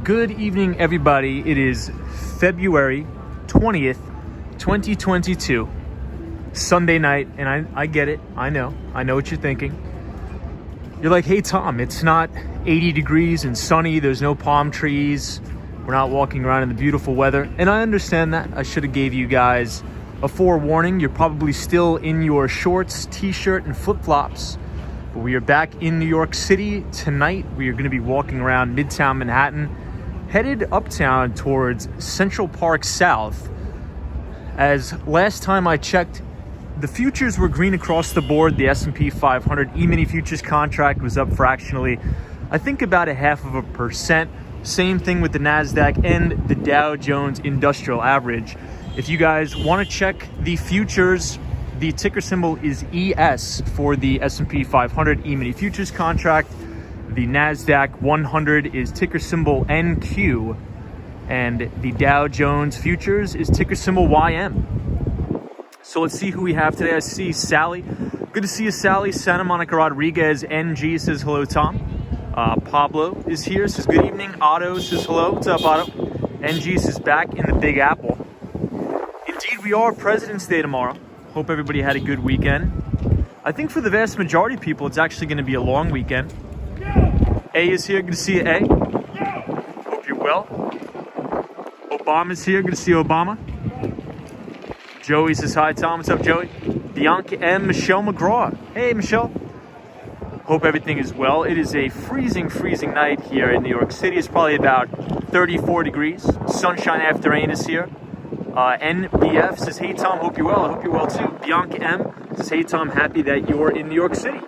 Good evening, everybody. It is February 20th, 2022, Sunday night, and I get it. I know what you're thinking. You're like, hey, Tom, it's not 80 degrees and sunny. There's no palm trees. We're not walking around in the beautiful weather. And I understand that. I should have gave you guys a forewarning. You're probably still in your shorts, t-shirt, and flip-flops. But we are back in New York City tonight. We are going to be walking around Midtown Manhattan, headed uptown towards Central Park South. As last time I checked, the futures were green across the board. The S&P 500 E-mini futures contract was up fractionally, I think about 0.5%. Same thing with the NASDAQ and the Dow Jones Industrial Average. If you guys want to check the futures, the ticker symbol is ES for the S&P 500 E-mini futures contract. The NASDAQ 100 is ticker symbol NQ. And the Dow Jones futures is ticker symbol YM. So let's see who we have today. I see Sally. Good to see you, Sally. Santa Monica Rodriguez NG says hello, Tom. Pablo is here, says good evening. Otto says hello. What's up, Otto? NG says back in the Big Apple. Indeed, we are President's Day tomorrow. Hope everybody had a good weekend. I think for the vast majority of people, it's actually going to be a long weekend. A is here. Good to see you, A. Hope you're well. Obama's here. Good to see you, Obama. Joey says hi, Tom. What's up, Joey? Bianca M. Michelle McGraw. Hey, Michelle. Hope everything is well. It is a freezing night here in New York City. It's probably about 34 degrees. Sunshine after rain is here. NBF says, hey, Tom, hope you're well. I hope you're well, too. Bianca M. says, hey, Tom, happy that you're in New York City.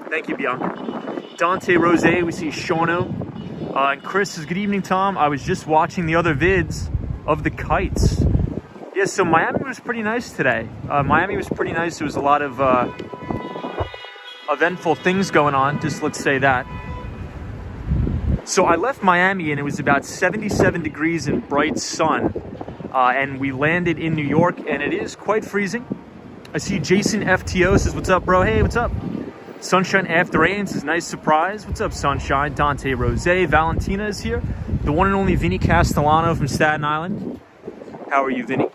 Thank you, Bianca. Dante Rose, we see Shauno. And Chris says, good evening, Tom. I was just watching the other vids of the kites. Yeah, so Miami was pretty nice today. Miami was pretty nice. There was a lot of eventful things going on, just let's say that. So I left Miami and it was about 77 degrees and bright sun. And we landed in New York and it is quite freezing. I see Jason FTO says, what's up, bro? Hey, what's up? Sunshine After Rain says, nice surprise. What's up, Sunshine? Dante Rose. Valentina is here. The one and only Vinny Castellano from Staten Island. How are you, Vinny?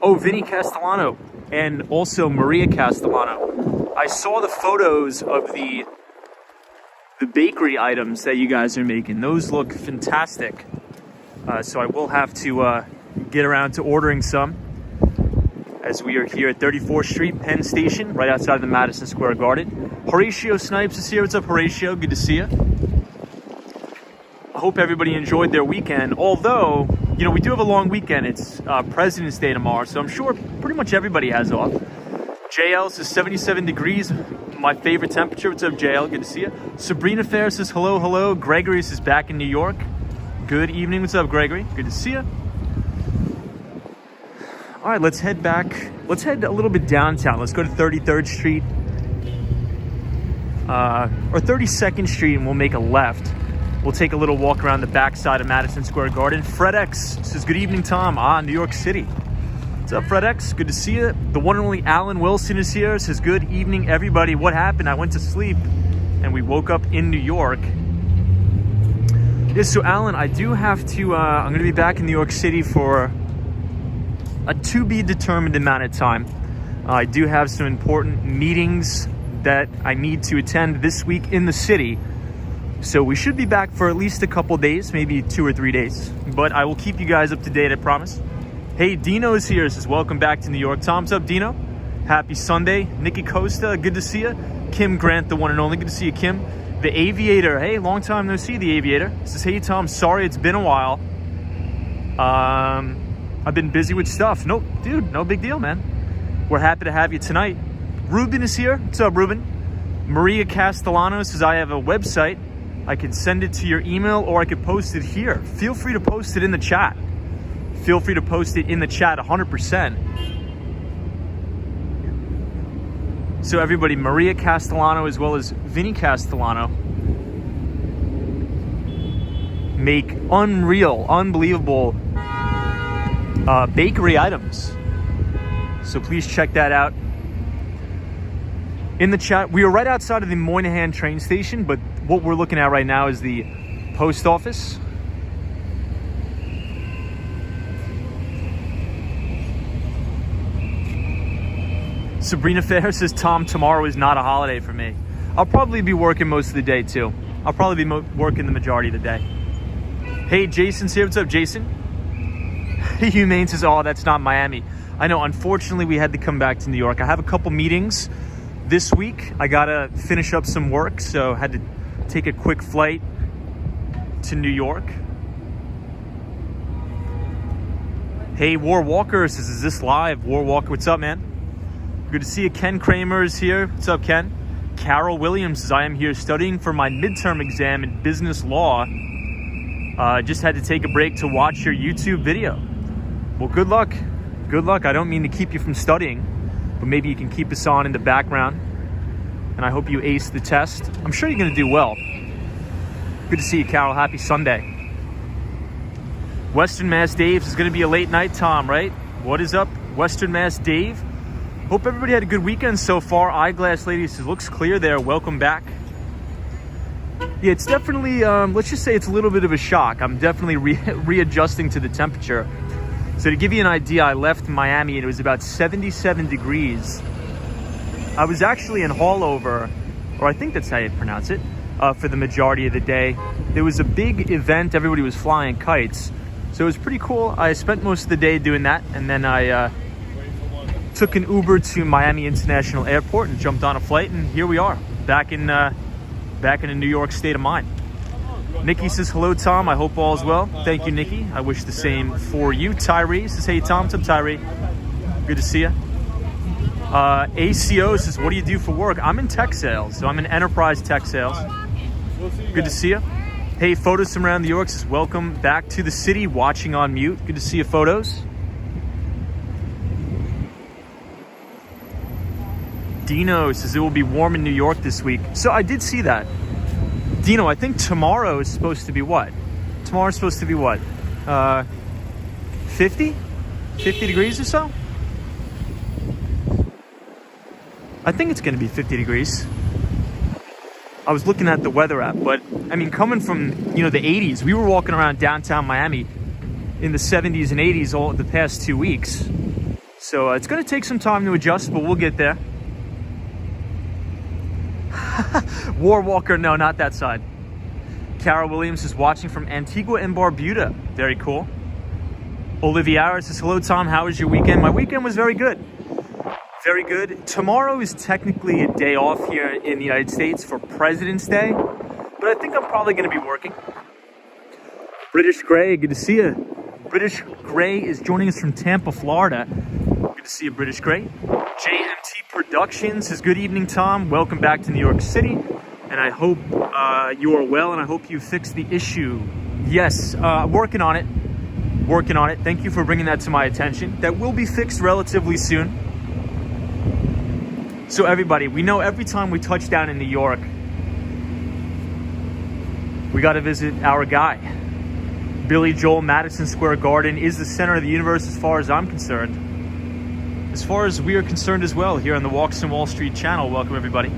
Oh, Vinny Castellano. And also Maria Castellano. I saw the photos of the bakery items that you guys are making. Those look fantastic. So I will have to get around to ordering some as we are here at 34th Street, Penn Station, right outside of the Madison Square Garden. Horatio Snipes is here. What's up, Horatio? Good to see you. I hope everybody enjoyed their weekend. Although, you know, we do have a long weekend. It's President's Day tomorrow, so I'm sure pretty much everybody has off. JL says 77 degrees, my favorite temperature. What's up, JL? Good to see you. Sabrina Fair says hello. Gregory says back in New York. Good evening. What's up, Gregory? Good to see you. All right, let's head back. Let's head a little bit downtown. Let's go to 33rd Street or 32nd Street, and we'll make a left. We'll take a little walk around the backside of Madison Square Garden. Fred X says, good evening, Tom. New York City. What's up, Fred X? Good to see you. The one and only Alan Wilson is here. Says, good evening, everybody. What happened? I went to sleep, and we woke up in New York. Yes, so Alan, I do have to, I'm going to be back in New York City for a to-be-determined amount of time. I do have some important meetings that I need to attend this week in the city. So we should be back for at least a couple days, maybe 2 or 3 days. But I will keep you guys up to date, I promise. Hey, Dino is here. Says, welcome back to New York. Tom's up, Dino. Happy Sunday. Nikki Costa, good to see you. Kim Grant, the one and only. Good to see you, Kim. The Aviator. Hey, long time no see, the Aviator. Says, hey, Tom, sorry it's been a while. I've been busy with stuff. Nope, dude, no big deal, man. We're happy to have you tonight. Ruben is here. What's up, Ruben? Maria Castellano says, I have a website. I can send it to your email or I could post it here. Feel free to post it in the chat. Feel free to post it in the chat 100%. So everybody, Maria Castellano as well as Vinny Castellano make unbelievable bakery items. So please check that out. In the chat, we are right outside of the Moynihan train station, but what we're looking at right now is the post office. Sabrina Fair says, Tom, tomorrow is not a holiday for me. I'll probably be working most of the day too. I'll probably be working the majority of the day. Hey, Jason's here. What's up, Jason? Humane says, oh, that's not Miami. I know, unfortunately, we had to come back to New York. I have a couple meetings this week. I gotta finish up some work, so had to take a quick flight to New York. Hey, War Walker says, is this live? War Walker, what's up, man? Good to see you. Ken Kramer is here. What's up, Ken? Carol Williams says, I am here studying for my midterm exam in business law. Just had to take a break to watch your YouTube video. Well, good luck. Good luck. I don't mean to keep you from studying, but maybe you can keep us on in the background. And I hope you ace the test. I'm sure you're going to do well. Good to see you, Carol. Happy Sunday. Western Mass Dave is going to be a late night, Tom, right? What is up, Western Mass Dave? Hope everybody had a good weekend so far. Eyeglass Lady says, looks clear there. Welcome back. Yeah, it's definitely, let's just say it's a little bit of a shock. I'm definitely readjusting to the temperature. So to give you an idea, I left Miami and it was about 77 degrees. I was actually in Hallover, or I think that's how you pronounce it, for the majority of the day. There was a big event. Everybody was flying kites. So it was pretty cool. I spent most of the day doing that. And then I took an Uber to Miami International Airport and jumped on a flight. And here we are, back in a New York state of mind. Nikki says, hello, Tom. I hope all is well. Thank you, Nikki. I wish the same for you. Tyree says, hey, Tom. What's up, Tyree? Good to see you. ACO says, what do you do for work? I'm in tech sales, so I'm in enterprise tech sales. Good to see you. Hey, Photos from around New York says, welcome back to the city, watching on mute. Good to see you, Photos. Dino says, it will be warm in New York this week. So I did see that. Dino, I think tomorrow is supposed to be what? Tomorrow's supposed to be what? 50? 50 degrees or so? I think it's going to be 50 degrees. I was looking at the weather app, but I mean, coming from, the 80s, we were walking around downtown Miami in the 70s and 80s all the past 2 weeks. So it's going to take some time to adjust, but we'll get there. War Walker, no, not that side. Carol Williams is watching from Antigua and Barbuda. Very cool. Olivia says, hello, Tom. How was your weekend? My weekend was very good. Very good. Tomorrow is technically a day off here in the United States for President's Day, but I think I'm probably going to be working. British Gray, good to see you. British Gray is joining us from Tampa, Florida. Good to see you, British Gray. JMT Productions says, good evening, Tom. Welcome back to New York City. And I hope you are well, and I hope you fixed the issue. Yes, working on it. Working on it. Thank you for bringing that to my attention. That will be fixed relatively soon. So everybody, we know every time we touch down in New York, we got to visit our guy. Billy Joel Madison Square Garden is the center of the universe as far as I'm concerned. As far as we are concerned as well, here on the Walks on Wall Street channel. Welcome, everybody.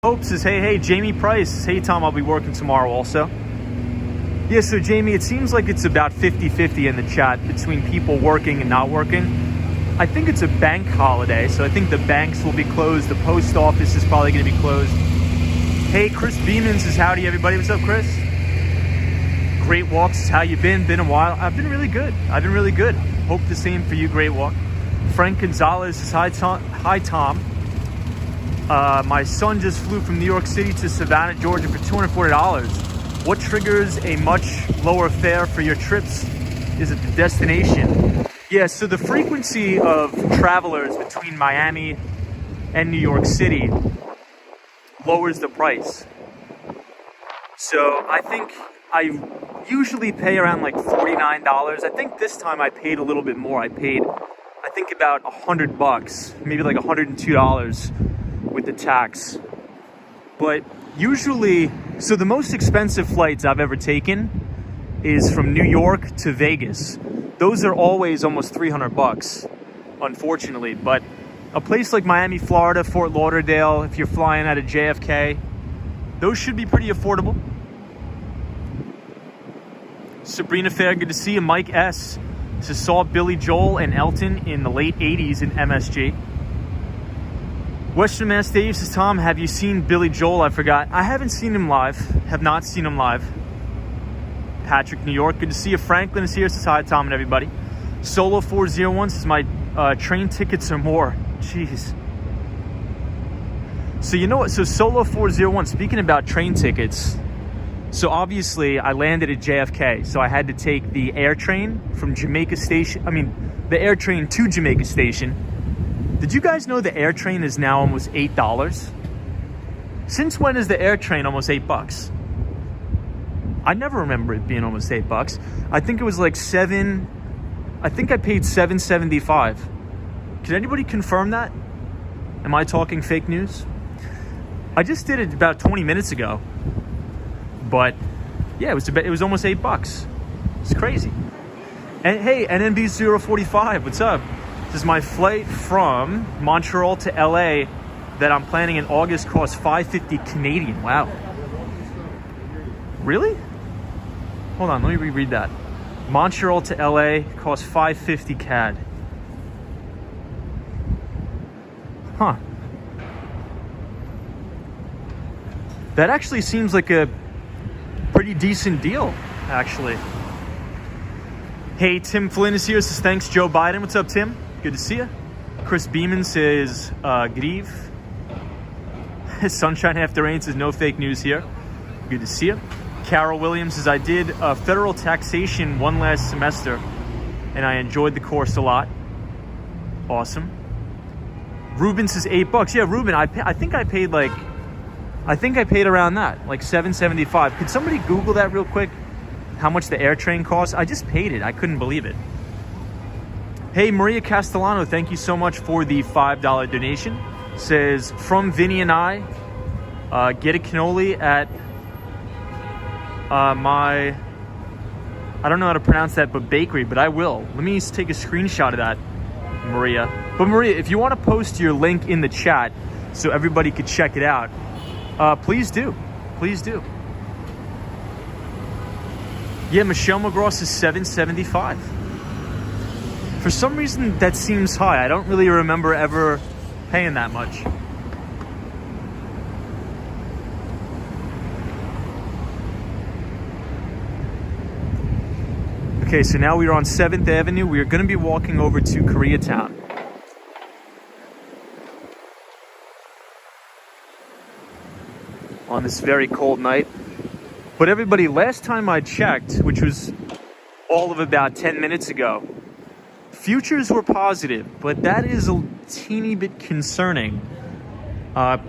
Hope says, hey, Jamie Price says, hey, Tom, I'll be working tomorrow also. Yeah, so Jamie, it seems like it's about 50-50 in the chat between people working and not working. I think it's a bank holiday, so I think the banks will be closed. The post office is probably going to be closed. Hey, Chris Beeman says, howdy, everybody. What's up, Chris? Great Walk says, how you been? Been a while. I've been really good. Hope the same for you, Great Walk. Frank Gonzalez says, hi, Tom. My son just flew from New York City to Savannah, Georgia for $240. What triggers a much lower fare for your trips? Is it the destination? Yeah, so the frequency of travelers between Miami and New York City lowers the price. So I think I usually pay around like $49. I think this time I paid a little bit more. I paid, I think, about $100, maybe like $102 with the tax. But usually, so the most expensive flights I've ever taken is from New York to Vegas. Those are always almost $300, unfortunately. But a place like Miami, Florida, Fort Lauderdale, if you're flying out of JFK, those should be pretty affordable. Sabrina Fair, good to see you. Mike S. So saw Billy Joel and Elton in the late 80s in MSG. Western Mass Dave says, Tom, have you seen Billy Joel? I forgot. I haven't seen him live. Have not seen him live. Patrick, New York. Good to see you. Franklin is here. Says hi, Tom and everybody. Solo 401 says my train tickets are more. Jeez. So you know what? So Solo 401, speaking about train tickets, so obviously I landed at JFK. So I had to take the air train from Jamaica Station. The air train to Jamaica Station. Did you guys know the air train is now almost $8? Since when is the air train almost $8? I never remember it being almost $8. I think it was like I think I paid $7.75. Can anybody confirm that? Am I talking fake news? I just did it about 20 minutes ago. But yeah, it was almost $8. It's crazy. And hey, NMB045, what's up? This is my flight from Montreal to LA that I'm planning in August costs $5.50 Canadian. Wow. Really? Hold on, let me reread that. Montreal to LA costs $5.50 CAD. Huh. That actually seems like a pretty decent deal, actually. Hey, Tim Flynn is here. Says thanks, Joe Biden. What's up, Tim? Good to see you. Chris Beeman says, grieve. Sunshine After Rain says, no fake news here. Good to see you. Carol Williams says, I did federal taxation one last semester, and I enjoyed the course a lot. Awesome. Ruben says $8. Yeah, Ruben, I think I paid around that, like $7.75. Could somebody Google that real quick? How much the air train costs? I just paid it. I couldn't believe it. Hey, Maria Castellano, thank you so much for the $5 donation. Says, from Vinny and I, get a cannoli at I don't know how to pronounce that, but bakery, but I will. Let me take a screenshot of that, Maria. But Maria, if you want to post your link in the chat so everybody could check it out, please do. Please do. Yeah, Michelle McGraw is $7.75. For some reason, that seems high. I don't really remember ever paying that much. Okay, so now we are on 7th Avenue. We are going to be walking over to Koreatown. On this very cold night. But everybody, last time I checked, which was all of about 10 minutes ago, futures were positive, but that is a teeny bit concerning. But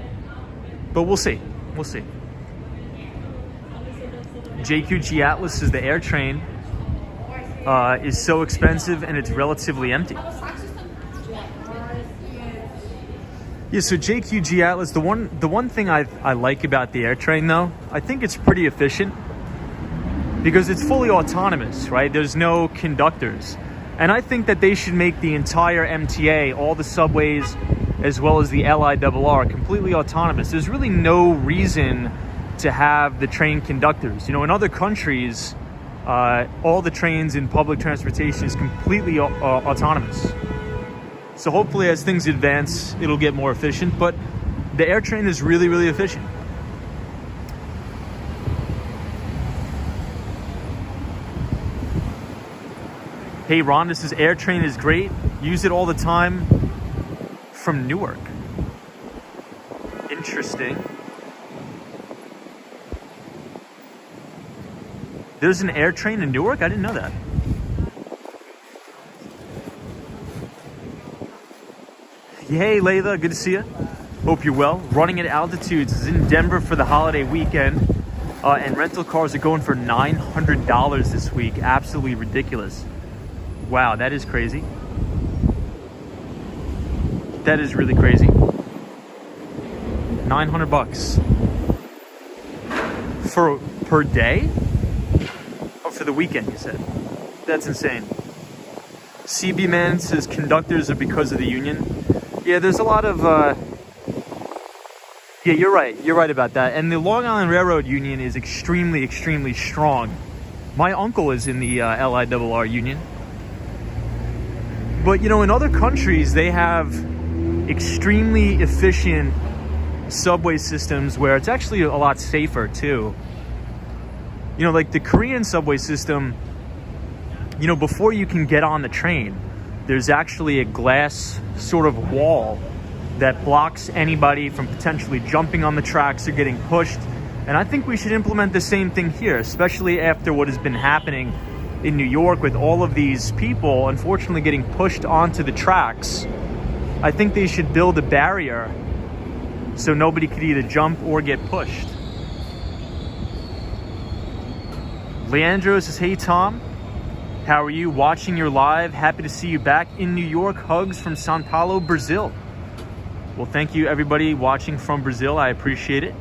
we'll see. We'll see. JQG Atlas is the air train. Is so expensive and it's relatively empty. Yeah, so JQG Atlas, the one thing I like about the air train though, I think it's pretty efficient because it's fully autonomous, right? There's no conductors. And I think that they should make the entire MTA, all the subways, as well as the LIRR, completely autonomous. There's really no reason to have the train conductors. You know, in other countries, all the trains in public transportation is completely autonomous. So hopefully as things advance, it'll get more efficient, but the air train is really, really efficient. Hey, Ron, this is air train is great. Use it all the time from Newark. Interesting. There's an air train in Newark? I didn't know that. Hey, Layla, good to see you. Hope you're well. Running at Altitudes is in Denver for the holiday weekend. And rental cars are going for $900 this week. Absolutely ridiculous. Wow, that is crazy. That is really crazy. $900 for per day? Oh, for the weekend, you said. That's insane. CB Man says conductors are because of the union. Yeah, there's a lot of yeah, you're right. You're right about that. And the Long Island Railroad Union is extremely, extremely strong. My uncle is in the LIRR union. But, you know, in other countries, they have extremely efficient subway systems where it's actually a lot safer too. You know, like the Korean subway system, you know, before you can get on the train, there's actually a glass sort of wall that blocks anybody from potentially jumping on the tracks or getting pushed. And I think we should implement the same thing here, especially after what has been happening in New York with all of these people unfortunately getting pushed onto the tracks. I think they should build a barrier so nobody could either jump or get pushed. Leandro says, hey Tom, how are you? Watching your live. Happy to see you back in New York. Hugs from Sao Paulo, Brazil. Well, thank you everybody watching from Brazil. I appreciate it.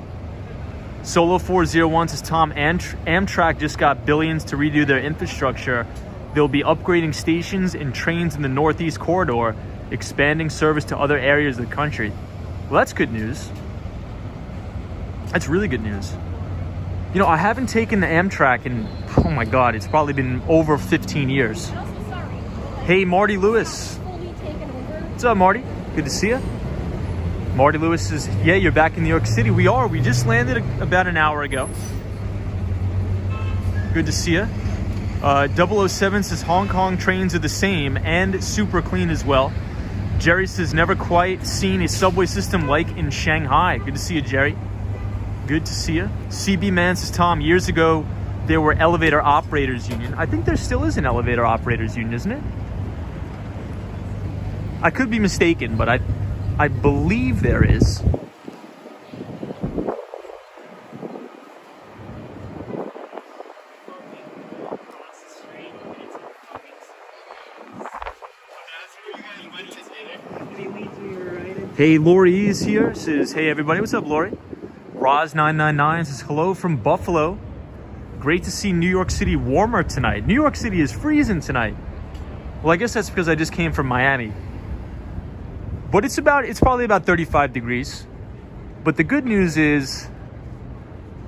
Solo 401 says, Tom, Amtrak just got billions to redo their infrastructure. They'll be upgrading stations and trains in the Northeast Corridor, expanding service to other areas of the country. Well, that's good news. That's really good news. You know, I haven't taken the Amtrak in, oh my God, it's probably been over 15 years. Hey, Marty Lewis. What's up, Marty? Good to see you. Marty Lewis says, yeah, you're back in New York City. We are. We just landed about an hour ago. Good to see you. 007 says, Hong Kong trains are the same and super clean as well. Jerry says, never quite seen a subway system like in Shanghai. Good to see you, Jerry. Good to see you. CB Man says, Tom, years ago, there were elevator operators union. I think there still is an elevator operators union, isn't it? I could be mistaken, but I believe there is. Hey, Lori is here. Says, hey everybody. What's up, Lori? Roz999 says, hello from Buffalo. Great to see New York City warmer tonight. New York City is freezing tonight. Well, I guess that's because I just came from Miami. But it's probably about 35 degrees. But the good news is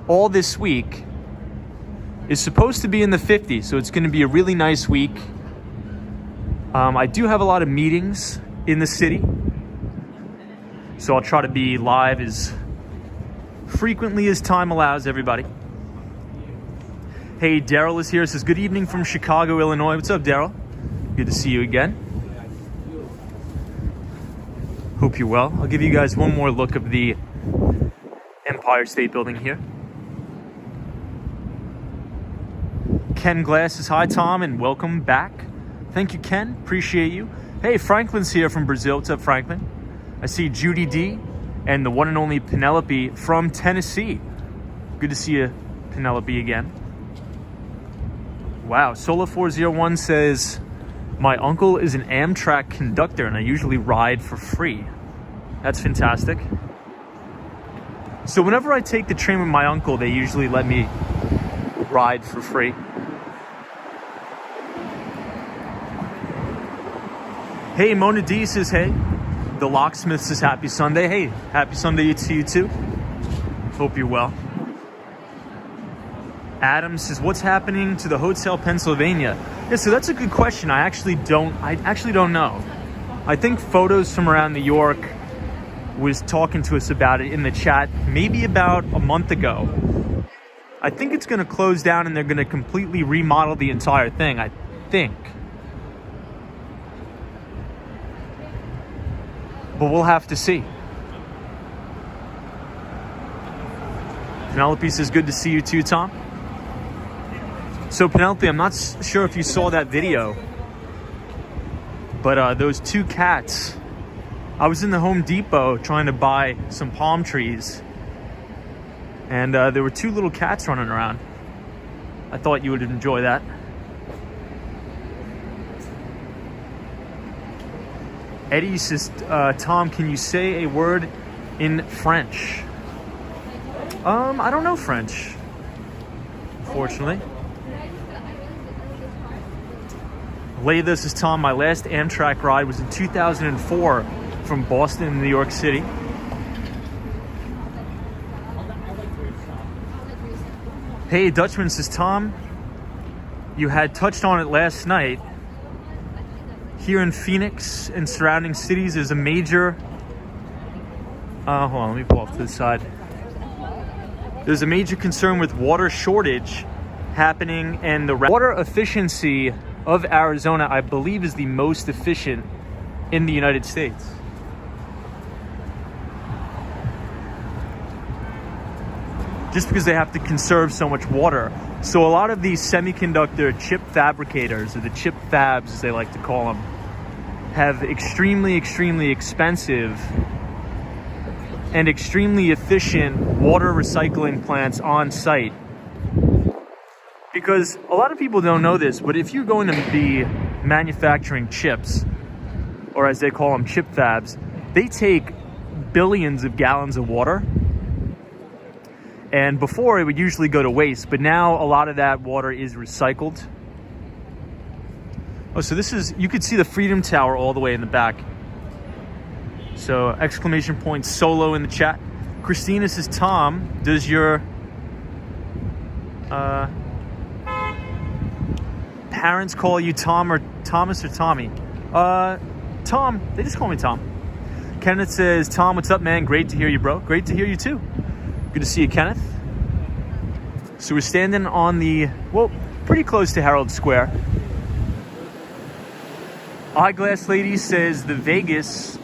all this week is supposed to be in the 50s. So it's going to be a really nice week. I do have a lot of meetings in the city. So I'll try to be live as frequently as time allows, everybody. Hey, Daryl is here. Says, good evening from Chicago, Illinois. What's up, Daryl? Good to see you again. Hope you're well. I'll give you guys one more look of the Empire State Building here. Ken Glass says, hi, Tom, and welcome back. Thank you, Ken. Appreciate you. Hey, Franklin's here from Brazil. What's up, Franklin? I see Judy D and the one and only Penelope from Tennessee. Good to see you, Penelope, again. Wow, Solo401 says, my uncle is an Amtrak conductor and I usually ride for free. That's fantastic. So whenever I take the train with my uncle, they usually let me ride for free. Hey, Mona D says, hey. The Locksmith says, happy Sunday. Hey, happy Sunday to you too. Hope you're well. Adam says, what's happening to the Hotel Pennsylvania? Yeah, so that's a good question. I actually don't know. I think Photos from Around New York was talking to us about it in the chat maybe about a month ago. I think it's going to close down and they're going to completely remodel the entire thing, I think. But we'll have to see. Penelope says, good to see you too, Tom. So Penelope, I'm not sure if you saw that video, but those two cats, I was in the Home Depot trying to buy some palm trees, and there were two little cats running around. I thought you would enjoy that. Eddie says, Tom, can you say a word in French? I don't know French, unfortunately. Layla says, Tom, my last Amtrak ride was in 2004 from Boston to New York City. Hey, Dutchman says, Tom, you had touched on it last night. here in Phoenix and surrounding cities, there's a major, hold on, let me pull off to the side. There's a major concern with water shortage happening, and the water efficiency of Arizona, I believe, is the most efficient in the United States. Just because they have to conserve so much water. So a lot of these semiconductor chip fabricators, or the chip fabs as they like to call them, have extremely expensive and extremely efficient water recycling plants on site. Because a lot of people don't know this, but if you're going to be manufacturing chips, or as they call them, chip fabs, they take billions of gallons of water. And before, it would usually go to waste, but now a lot of that water is recycled. Oh, so this is, you could see the Freedom Tower all the way in the back. So exclamation point solo in the chat. Christina says, Tom, does your parents call you Tom or Thomas or Tommy? Tom, they just call me Tom. Kenneth says, Tom, what's up, man? Great to hear you, bro. Great to hear you too. Good to see you, Kenneth. So we're standing on the, well, pretty close to Herald Square. Eyeglass Lady says in Vegas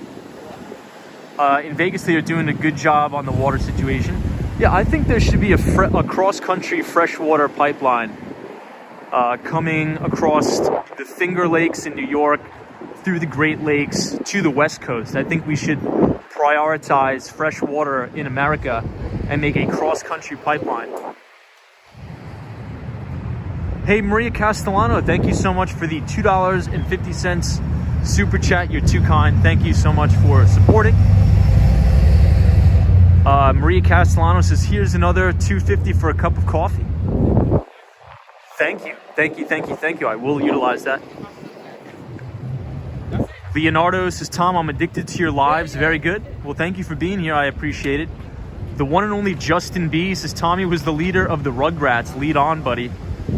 they are doing a good job on the water situation. Yeah, I think there should be a cross-country freshwater pipeline coming across the Finger Lakes in New York, through the Great Lakes to the West Coast. I think we should prioritize fresh water in America and make a cross-country pipeline. Hey, Maria Castellano, thank you so much for the $2.50 super chat. You're too kind. Thank you so much for supporting. Maria Castellano says, here's another $2.50 for a cup of coffee. Thank you. Thank you, thank you, thank you. I will utilize that. Leonardo says, Tom, I'm addicted to your lives. Very good. Well, thank you for being here. I appreciate it. The one and only Justin B says, Tommy was the leader of the Rugrats. Lead on, buddy.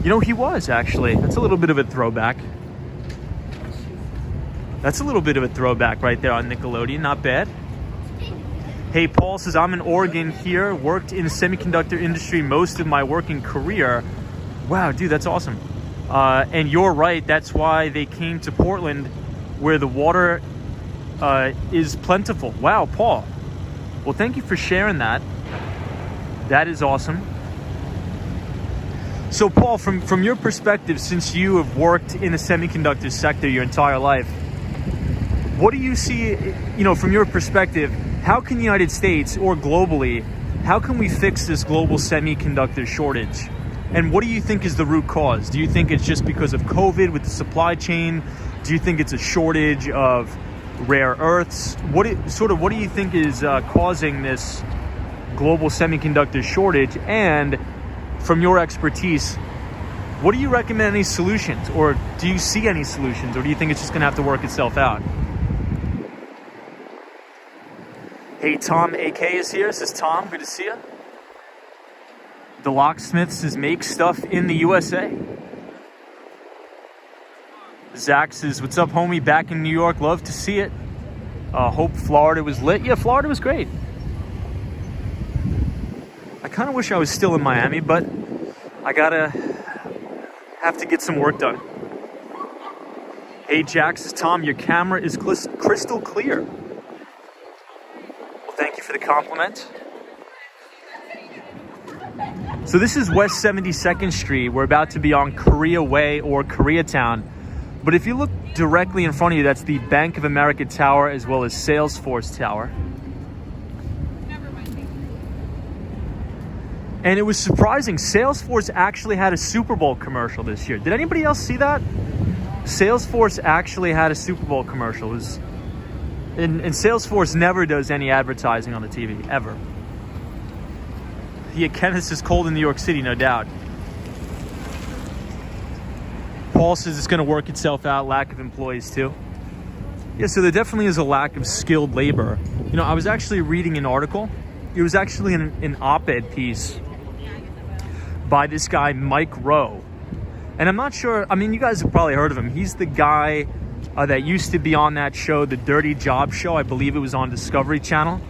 You know, he was, actually. That's a little bit of a throwback. That's a little bit of a throwback right there on Nickelodeon. Not bad. Hey, Paul says, I'm in Oregon here. Worked in the semiconductor industry most of my working career. Wow, dude, that's awesome. And you're right. That's why they came to Portland, where the water is plentiful. Wow, Paul. Well, thank you for sharing that. That is awesome. So, Paul, from your perspective, since you have worked in the semiconductor sector your entire life, what do you see, you know, from your perspective, how can the United States or globally, how can we fix this global semiconductor shortage? And what do you think is the root cause? Do you think it's just because of COVID with the supply chain? Do you think it's a shortage of rare earths? What do you think is causing this global semiconductor shortage? And from your expertise, what do you recommend any solutions? Or do you see any solutions? Or do you think it's just going to have to work itself out? Hey, Tom AK is here. Says, Tom, good to see you. The Locksmith says, make stuff in the USA. Zach says, what's up, homie? Back in New York. Love to see it. Hope Florida was lit. Yeah, Florida was great. I kind of wish I was still in Miami, but I have to get some work done. Hey, Jack says, Tom, your camera is crystal clear. Well, thank you for the compliment. So this is West 72nd Street. We're about to be on Korea Way or Koreatown. But if you look directly in front of you, that's the Bank of America Tower as well as Salesforce Tower. And it was surprising. Salesforce actually had a Super Bowl commercial this year. Did anybody else see that? Salesforce actually had a Super Bowl commercial. And Salesforce never does any advertising on the TV, ever. Yeah, Kenneth is cold in New York City, no doubt. Paul says it's going to work itself out, lack of employees too. Yeah, so there definitely is a lack of skilled labor. You know, I was actually reading an article. It was actually an op-ed piece by this guy, Mike Rowe. And I'm not sure, I mean, you guys have probably heard of him. He's the guy that used to be on that show, the Dirty Job Show. I believe it was on Discovery Channel.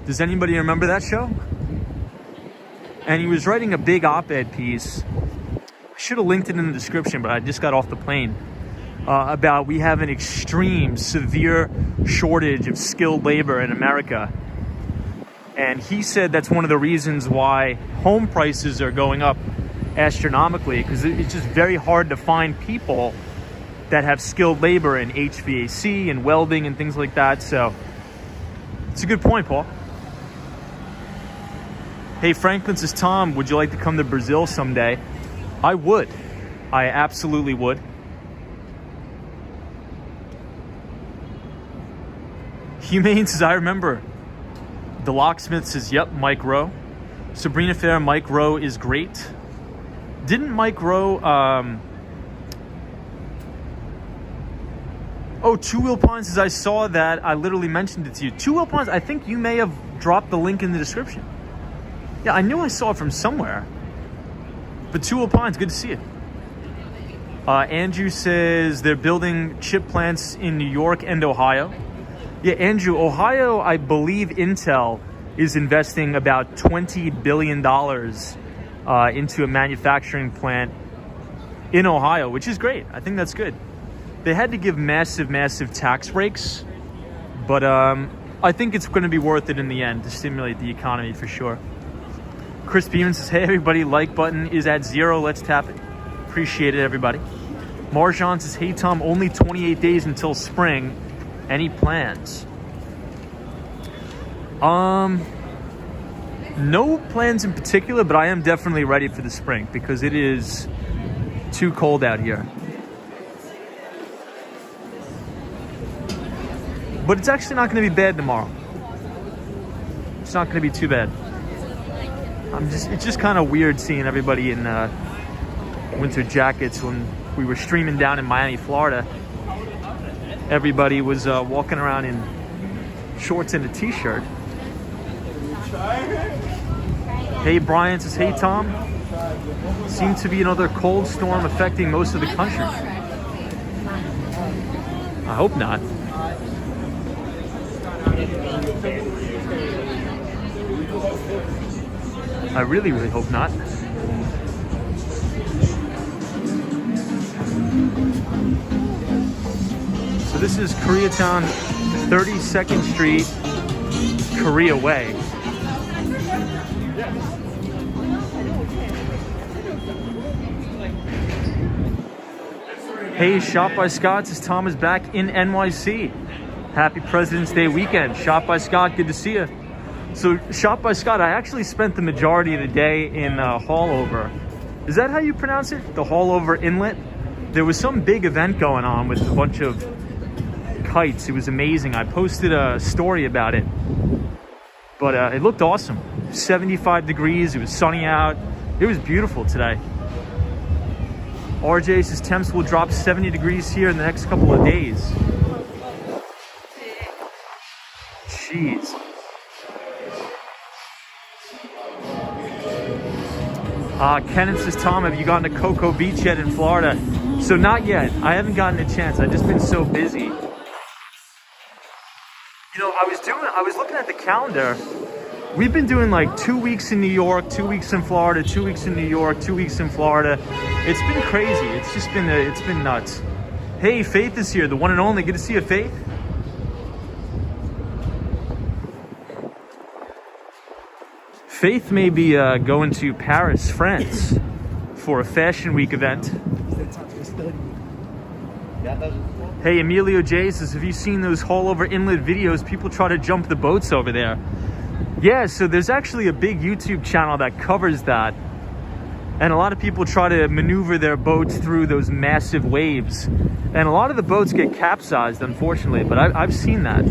Does anybody remember that show? And he was writing a big op-ed piece. I should have linked it in the description, but I just got off the plane. About we have an extreme, severe shortage of skilled labor in America. And he said that's one of the reasons why home prices are going up astronomically, because it's just very hard to find people that have skilled labor in HVAC and welding and things like that. So it's a good point, Paul. Hey, Franklin says, Tom, would you like to come to Brazil someday? I would. I absolutely would. Humane says, I remember. The Locksmith says, yep, Mike Rowe. Sabrina Fair, Mike Rowe is great. Didn't Mike Rowe... Oh, Two Wheel Pines says, I saw that. I literally mentioned it to you. Two Wheel Pines, I think you may have dropped the link in the description. Yeah, I knew I saw it from somewhere. But Two Wheel Pines, good to see you. Andrew says they're building chip plants in New York and Ohio. Yeah, Andrew, Ohio, I believe Intel is investing about $20 billion into a manufacturing plant in Ohio, which is great. I think that's good. They had to give massive, massive tax breaks, but I think it's going to be worth it in the end to stimulate the economy for sure. Chris Beeman says, hey, everybody, like button is at 0. Let's tap it. Appreciate it, everybody. Marjan says, hey, Tom, only 28 days until spring. Any plans? No plans in particular, but I am definitely ready for the spring because it is too cold out here. But it's actually not going to be bad tomorrow. It's not going to be too bad. It's just kind of weird seeing everybody in winter jackets. When we were streaming down in Miami, Florida, everybody was walking around in shorts and a t-shirt. Hey, Brian says, hey, Tom. Seems to be another cold storm affecting most of the country. I hope not. I really, really hope not. So this is Koreatown, 32nd Street, Korea Way. Hey, Shop by Scott says Tom is back in NYC. Happy President's Day weekend. Shop by Scott, good to see you. So Shop by Scott, I actually spent the majority of the day in Hallover. Is that how you pronounce it? The Hallover Inlet? There was some big event going on with a bunch of kites. It was amazing. I posted a story about it. But it looked awesome. 75 degrees, it was sunny out. It was beautiful today. RJ says temps will drop 70 degrees here in the next couple of days. Jeez. Kenneth says, Tom, have you gone to Cocoa Beach yet in Florida? So not yet. I haven't gotten a chance. I've just been so busy. You know, I was looking at the calendar. We've been doing like 2 weeks in New York, 2 weeks in Florida, 2 weeks in New York, 2 weeks in Florida. It's been crazy. It's been nuts. Hey, Faith is here, the one and only. Good to see you, Faith. Faith may be going to Paris, France for a Fashion Week event. Hey, Emilio J says, have you seen those Hallover Inlet videos? People try to jump the boats over there. Yeah, so there's actually a big YouTube channel that covers that. And a lot of people try to maneuver their boats through those massive waves. And a lot of the boats get capsized, unfortunately, but I've seen that.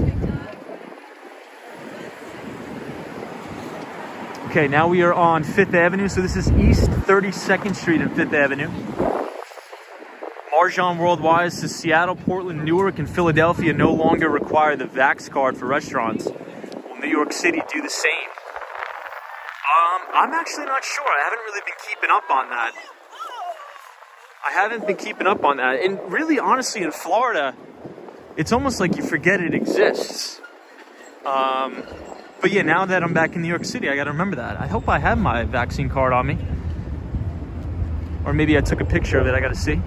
Okay, now we are on 5th Avenue. So this is East 32nd Street and 5th Avenue. Marjan Worldwide says Seattle, Portland, Newark, and Philadelphia no longer require the Vax card for restaurants. Will New York City do the same? I'm actually not sure. I haven't really been keeping up on that. I haven't been keeping up on that. And really, honestly, in Florida, it's almost like you forget it exists. But yeah, now that I'm back in New York City, I got to remember that. I hope I have my vaccine card on me. Or maybe I took a picture of it. I got to see.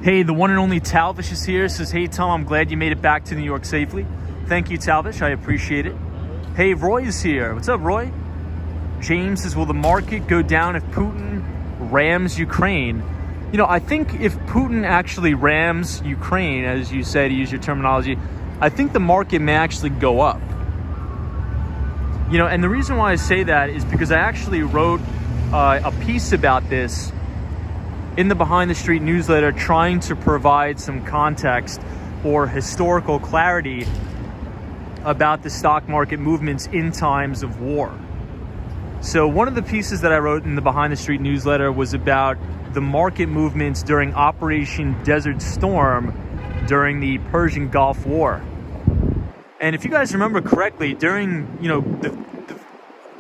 Hey, the one and only Talvish is here. Says, hey, Tom, I'm glad you made it back to New York safely. Thank you, Talvish. I appreciate it. Hey, Roy is here. What's up, Roy? James says, will the market go down if Putin rams Ukraine? You know, I think if Putin actually rams Ukraine, as you said, use your terminology, I think the market may actually go up. You know, and the reason why I say that is because I actually wrote a piece about this in the Behind the Street newsletter, trying to provide some context or historical clarity about the stock market movements in times of war. So one of the pieces that I wrote in the Behind the Street newsletter was about the market movements during Operation Desert Storm during the Persian Gulf War. And if you guys remember correctly, during, you know,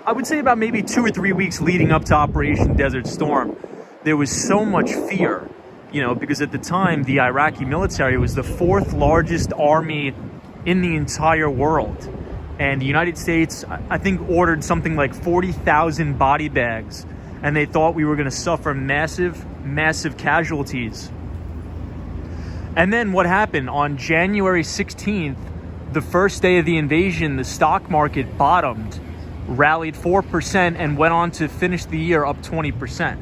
I would say about maybe 2 or 3 weeks leading up to Operation Desert Storm, there was so much fear, you know, because at the time the Iraqi military was the 4th largest army in the entire world. And the United States, I think, ordered something like 40,000 body bags, and they thought we were going to suffer massive, massive casualties. And then what happened? On January 16th, the first day of the invasion, the stock market bottomed, rallied 4%, and went on to finish the year up 20%.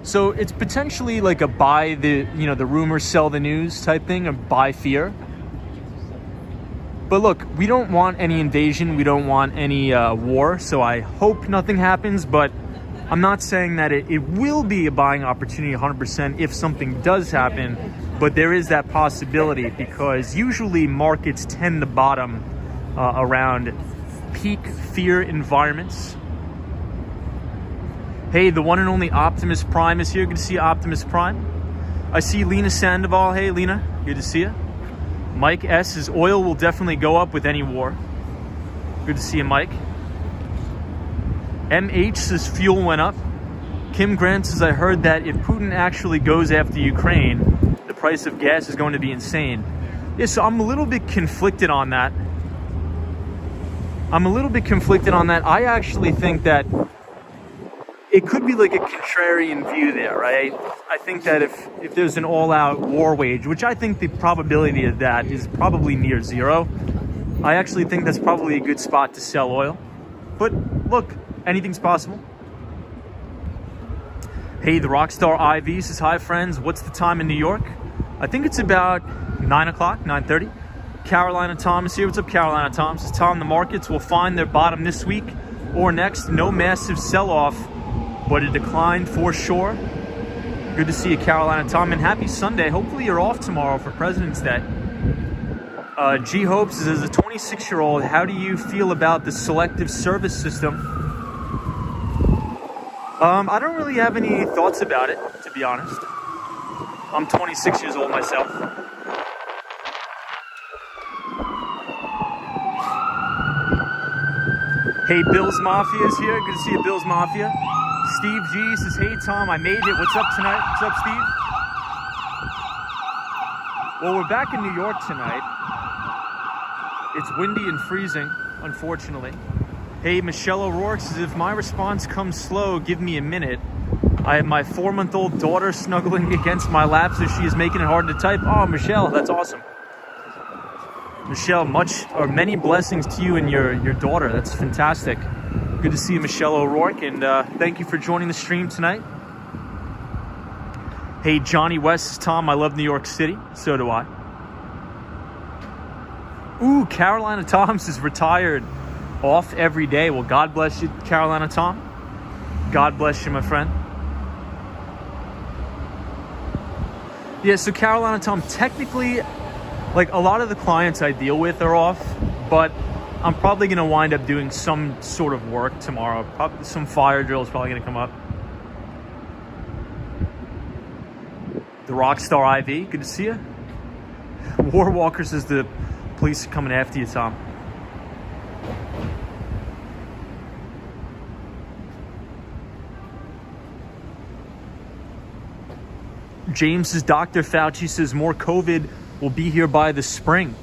So it's potentially like a buy the, you know, the rumors sell the news type thing, or buy fear. But look, we don't want any invasion. We don't want any war. So I hope nothing happens, but I'm not saying that it will be a buying opportunity 100% if something does happen. But there is that possibility, because usually markets tend to bottom around peak fear environments. Hey, the one and only Optimus Prime is here. Good to see you, Optimus Prime. I see Lena Sandoval. Hey, Lena. Good to see you. Mike S. says, oil will definitely go up with any war. Good to see you, Mike. MH says, fuel went up. Kim Grant says, I heard that if Putin actually goes after Ukraine, the price of gas is going to be insane. Yeah, so I'm a little bit conflicted on that. I actually think that it could be like a contrarian view there, right? I think that if there's an all-out war wage, which I think the probability of that is probably near zero, I actually think that's probably a good spot to sell oil. But look, anything's possible. Hey, the Rockstar IV says, hi friends, what's the time in New York? I think it's about 9 o'clock, 9:30. Carolina Tom is here. What's up, Carolina Tom? Says, Tom, the markets will find their bottom this week or next. No massive sell-off, but a decline for sure. Good to see you, Carolina Tom, and happy Sunday. Hopefully you're off tomorrow for President's Day. G Hopes says, as a 26-year-old, how do you feel about the selective service system? I don't really have any thoughts about it, to be honest. I'm 26 years old myself. Hey, Bill's Mafia is here. Good to see you, Bill's Mafia. Steve G says, hey, Tom, I made it. What's up tonight? What's up, Steve? Well, we're back in New York tonight. It's windy and freezing, unfortunately. Hey, Michelle O'Rourke says, if my response comes slow, give me a minute. I have my 4-month-old daughter snuggling against my lap, so she is making it hard to type. Oh, Michelle, that's awesome. Michelle, many blessings to you and your daughter. That's fantastic. Good to see you, Michelle O'Rourke, and thank you for joining the stream tonight. Hey, Johnny West says, Tom, I love New York City. So do I. Ooh, Carolina Tom says, retired. Off every day. Well, God bless you, Carolina Tom. God bless you, my friend. Yeah, so Carolina Tom, technically, like a lot of the clients I deal with are off, but I'm probably going to wind up doing some sort of work tomorrow. Probably some fire drill is probably going to come up. The Rockstar IV, good to see you. Warwalker says the police are coming after you, Tom. James says Dr. Fauci says more COVID will be here by the spring.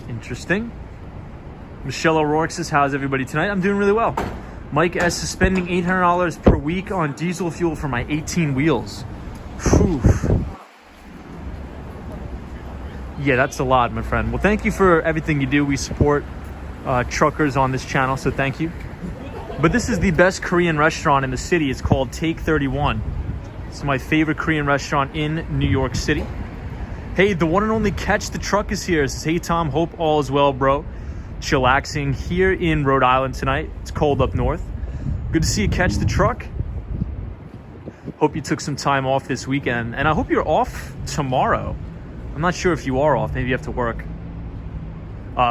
Interesting. Michelle O'Rourke says, how's everybody tonight? I'm doing really well. Mike S is spending $800 per week on diesel fuel for my 18 wheels. Whew. Yeah, that's a lot, my friend. Well, thank you for everything you do. We support truckers on this channel, so thank you. But this is the best Korean restaurant in the city. It's called Take 31. It's my favorite Korean restaurant in New York City. Hey, the one and only Catch the Truck is here. It says, hey, Tom, hope all is well, bro. Chillaxing here in Rhode Island tonight. It's cold up north. Good to see you, Catch the Truck. Hope you took some time off this weekend. And I hope you're off tomorrow. I'm not sure if you are off. Maybe you have to work.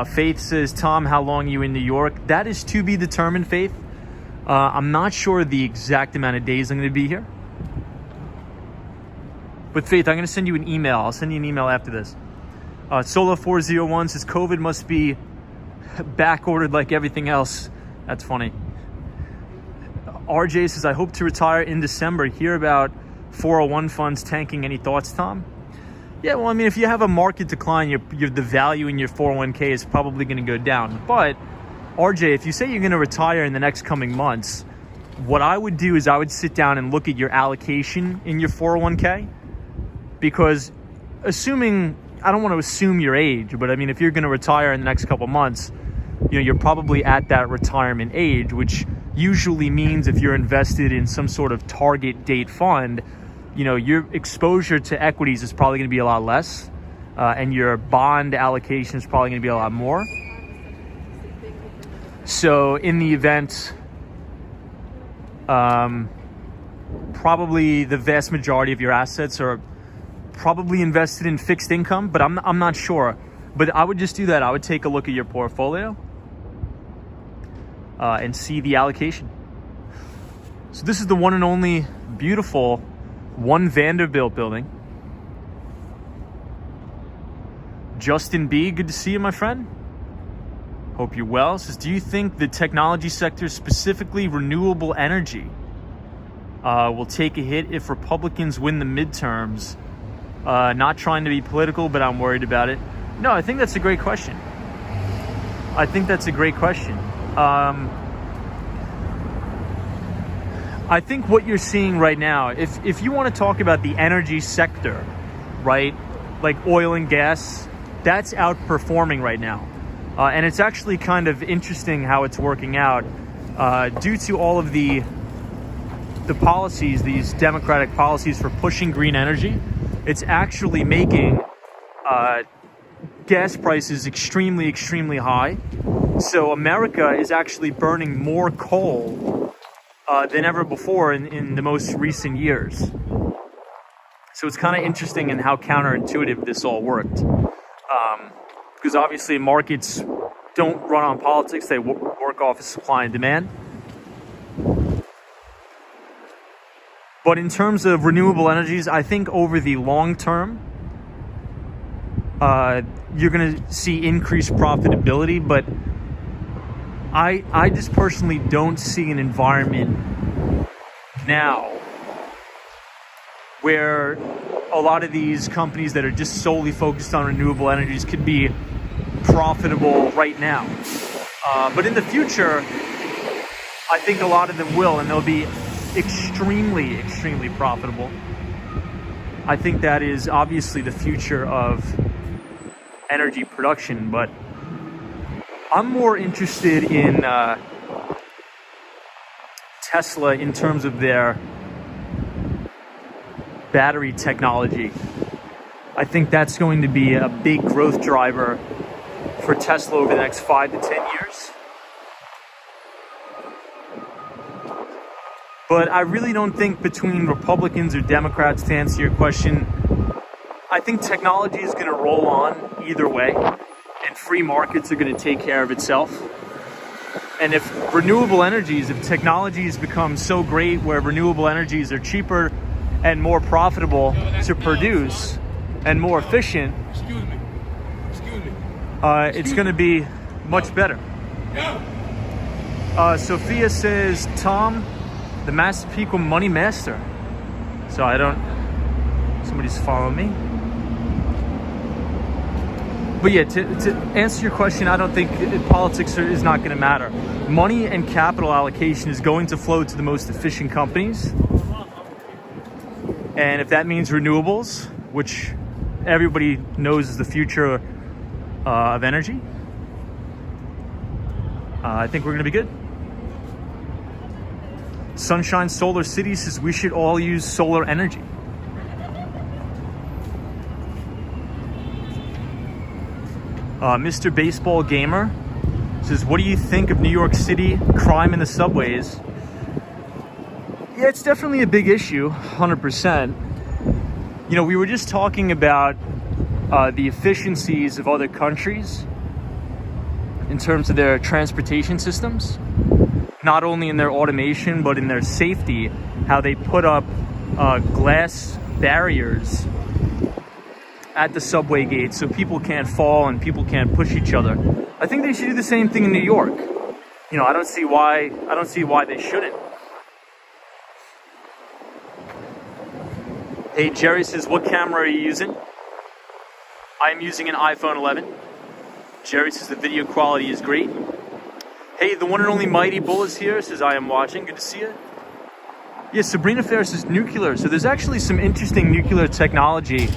Faith says, Tom, how long are you in New York? That is to be determined, Faith. I'm not sure the exact amount of days I'm going to be here. But Faith, I'm going to send you an email. I'll send you an email after this. Solo401 says, COVID must be back ordered like everything else. That's funny. RJ says, I hope to retire in December. Hear about 401 funds tanking. Any thoughts, Tom? Yeah, well, I mean, if you have a market decline, the value in your 401k is probably going to go down. But RJ, if you say you're going to retire in the next coming months, what I would do is I would sit down and look at your allocation in your 401k. Because assuming, I don't want to assume your age, but I mean, if you're going to retire in the next couple months, you know, you're probably at that retirement age, which usually means if you're invested in some sort of target date fund, you know, your exposure to equities is probably going to be a lot less, and your bond allocation is probably going to be a lot more. So in the event, probably the vast majority of your assets are probably invested in fixed income, but I'm not sure. But I would just do that. I would take a look at your portfolio and see the allocation. So this is the one and only beautiful One Vanderbilt building. Justin B, good to see you, my friend. Hope you're well. Says, do you think the technology sector, specifically renewable energy, will take a hit if Republicans win the midterms? Not trying to be political, but I'm worried about it. No, I think that's a great question. I think what you're seeing right now, if you want to talk about the energy sector, right, like oil and gas, that's outperforming right now. And it's actually kind of interesting how it's working out due to all of the policies, these Democratic policies for pushing green energy. It's actually making gas prices extremely, extremely high. So America is actually burning more coal than ever before in the most recent years. So it's kind of interesting in how counterintuitive this all worked. Because obviously markets don't run on politics, they work off of supply and demand. But in terms of renewable energies, I think over the long term, you're going to see increased profitability. But I just personally don't see an environment now where a lot of these companies that are just solely focused on renewable energies could be profitable right now. But in the future, I think a lot of them will, and they'll be extremely, extremely profitable. I think that is obviously the future of energy production, but I'm more interested in Tesla in terms of their battery technology. I think that's going to be a big growth driver for Tesla over the next 5 to 10 years. But I really don't think between Republicans or Democrats, to answer your question, I think technology is going to roll on either way, and free markets are going to take care of itself. And if renewable energies, if technologies become so great where renewable energies are cheaper and more profitable to produce and more efficient, it's going to be much better. Sophia says, Tom, the Massapequa Money Master. So I don't, somebody's following me. But yeah, to answer your question, I don't think politics is not going to matter. Money and capital allocation is going to flow to the most efficient companies. And if that means renewables, which everybody knows is the future of energy, I think we're going to be good. Sunshine Solar City says we should all use solar energy. Mr. Baseball Gamer says, what do you think of New York City crime in the subways? Yeah, it's definitely a big issue, 100%. You know, we were just talking about the efficiencies of other countries in terms of their transportation systems, not only in their automation, but in their safety, how they put up glass barriers at the subway gates so people can't fall and people can't push each other. I think they should do the same thing in New York. You know, I don't see why they shouldn't. Hey, Jerry says, what camera are you using? I'm using an iPhone 11. Jerry says the video quality is great. Hey, the one and only Mighty Bull is here, says I am watching. Good to see you. Yeah, Sabrina Fair says nuclear. So there's actually some interesting nuclear technology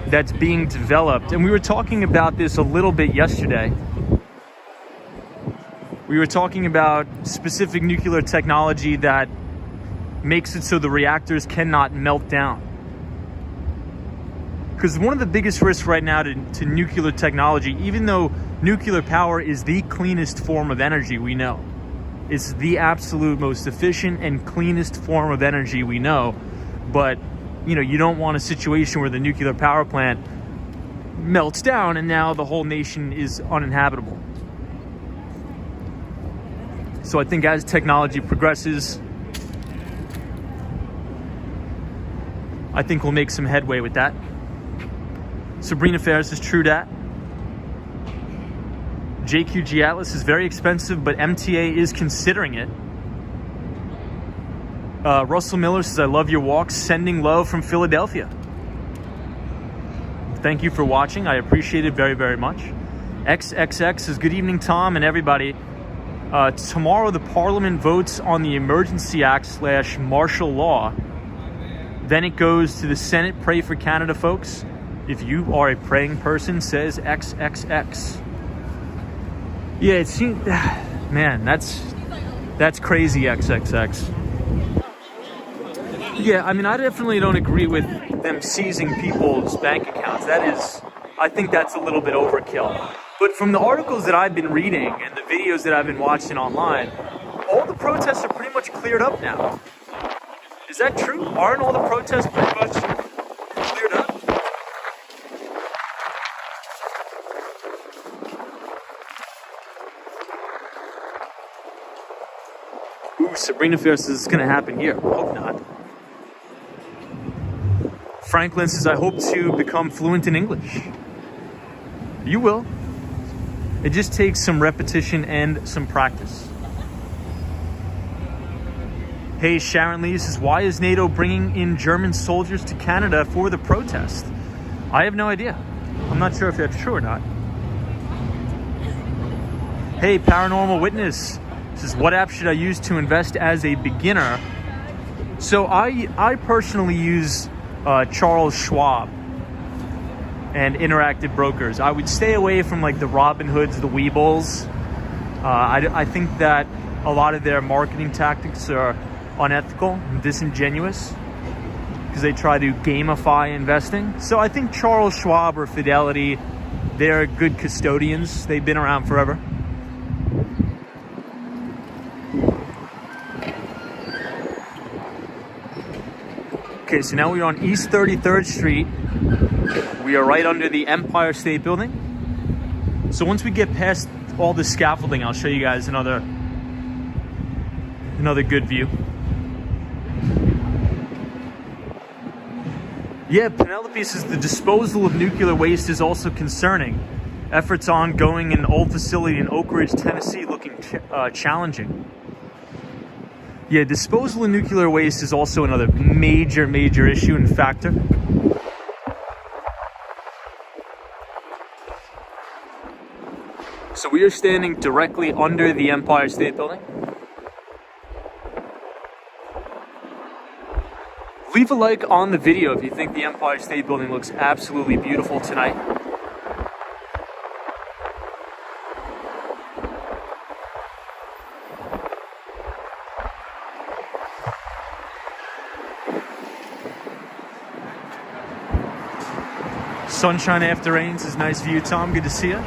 that's being developed. And we were talking about this a little bit yesterday. We were talking about specific nuclear technology that makes it so the reactors cannot melt down. Because one of the biggest risks right now to nuclear technology, even though nuclear power is the cleanest form of energy we know, it's the absolute most efficient and cleanest form of energy we know, but you know, you don't want a situation where the nuclear power plant melts down and now the whole nation is uninhabitable. So I think as technology progresses, I think we'll make some headway with that. Sabrina Ferris is true that. JQG Atlas is very expensive, but MTA is considering it. Russell Miller says, I love your walks. Sending love from Philadelphia. Thank you for watching. I appreciate it very, very much. XXX says, good evening, Tom and everybody. Tomorrow, the Parliament votes on the Emergency Act / martial law. Then it goes to the Senate. Pray for Canada, folks. If you are a praying person, says XXX. Yeah, it seems, man, that's crazy, XXX. Yeah, I mean, I definitely don't agree with them seizing people's bank accounts. I think that's a little bit overkill. But from the articles that I've been reading and the videos that I've been watching online, all the protests are pretty much cleared up now. Is that true? Aren't all the protests pretty much cleared up? Ooh, Sabrina Fair says it's going to happen here. Hope not. Franklin says, I hope to become fluent in English. You will. It just takes some repetition and some practice. Hey, Sharon Lee says, why is NATO bringing in German soldiers to Canada for the protest? I have no idea. I'm not sure if that's true or not. Hey, Paranormal Witness says, what app should I use to invest as a beginner? So I personally use Charles Schwab and Interactive Brokers. I would stay away from like the Robinhoods, the Weebles. I think that a lot of their marketing tactics are unethical and disingenuous because they try to gamify investing. So I think Charles Schwab or Fidelity, they're good custodians. They've been around forever. Okay, so now we're on East 33rd Street. We are right under the Empire State Building. So once we get past all the scaffolding, I'll show you guys another good view. Yeah, Penelope says the disposal of nuclear waste is also concerning. Efforts ongoing in an old facility in Oak Ridge, Tennessee, looking challenging. Yeah, disposal of nuclear waste is also another major issue and factor. So we are standing directly under the Empire State Building. Leave a like on the video if you think the Empire State Building looks absolutely beautiful tonight. Sunshine after rains is nice view, Tom. Good to see you.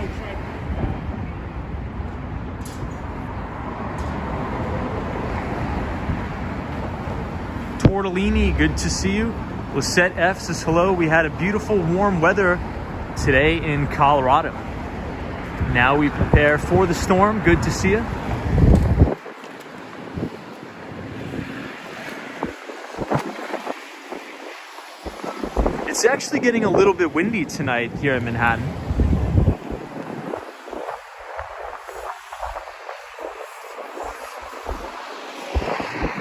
Tortellini, good to see you. Lisette F says hello. We had a beautiful warm weather today in Colorado. Now we prepare for the storm. Good to see you. It's actually getting a little bit windy tonight here in Manhattan.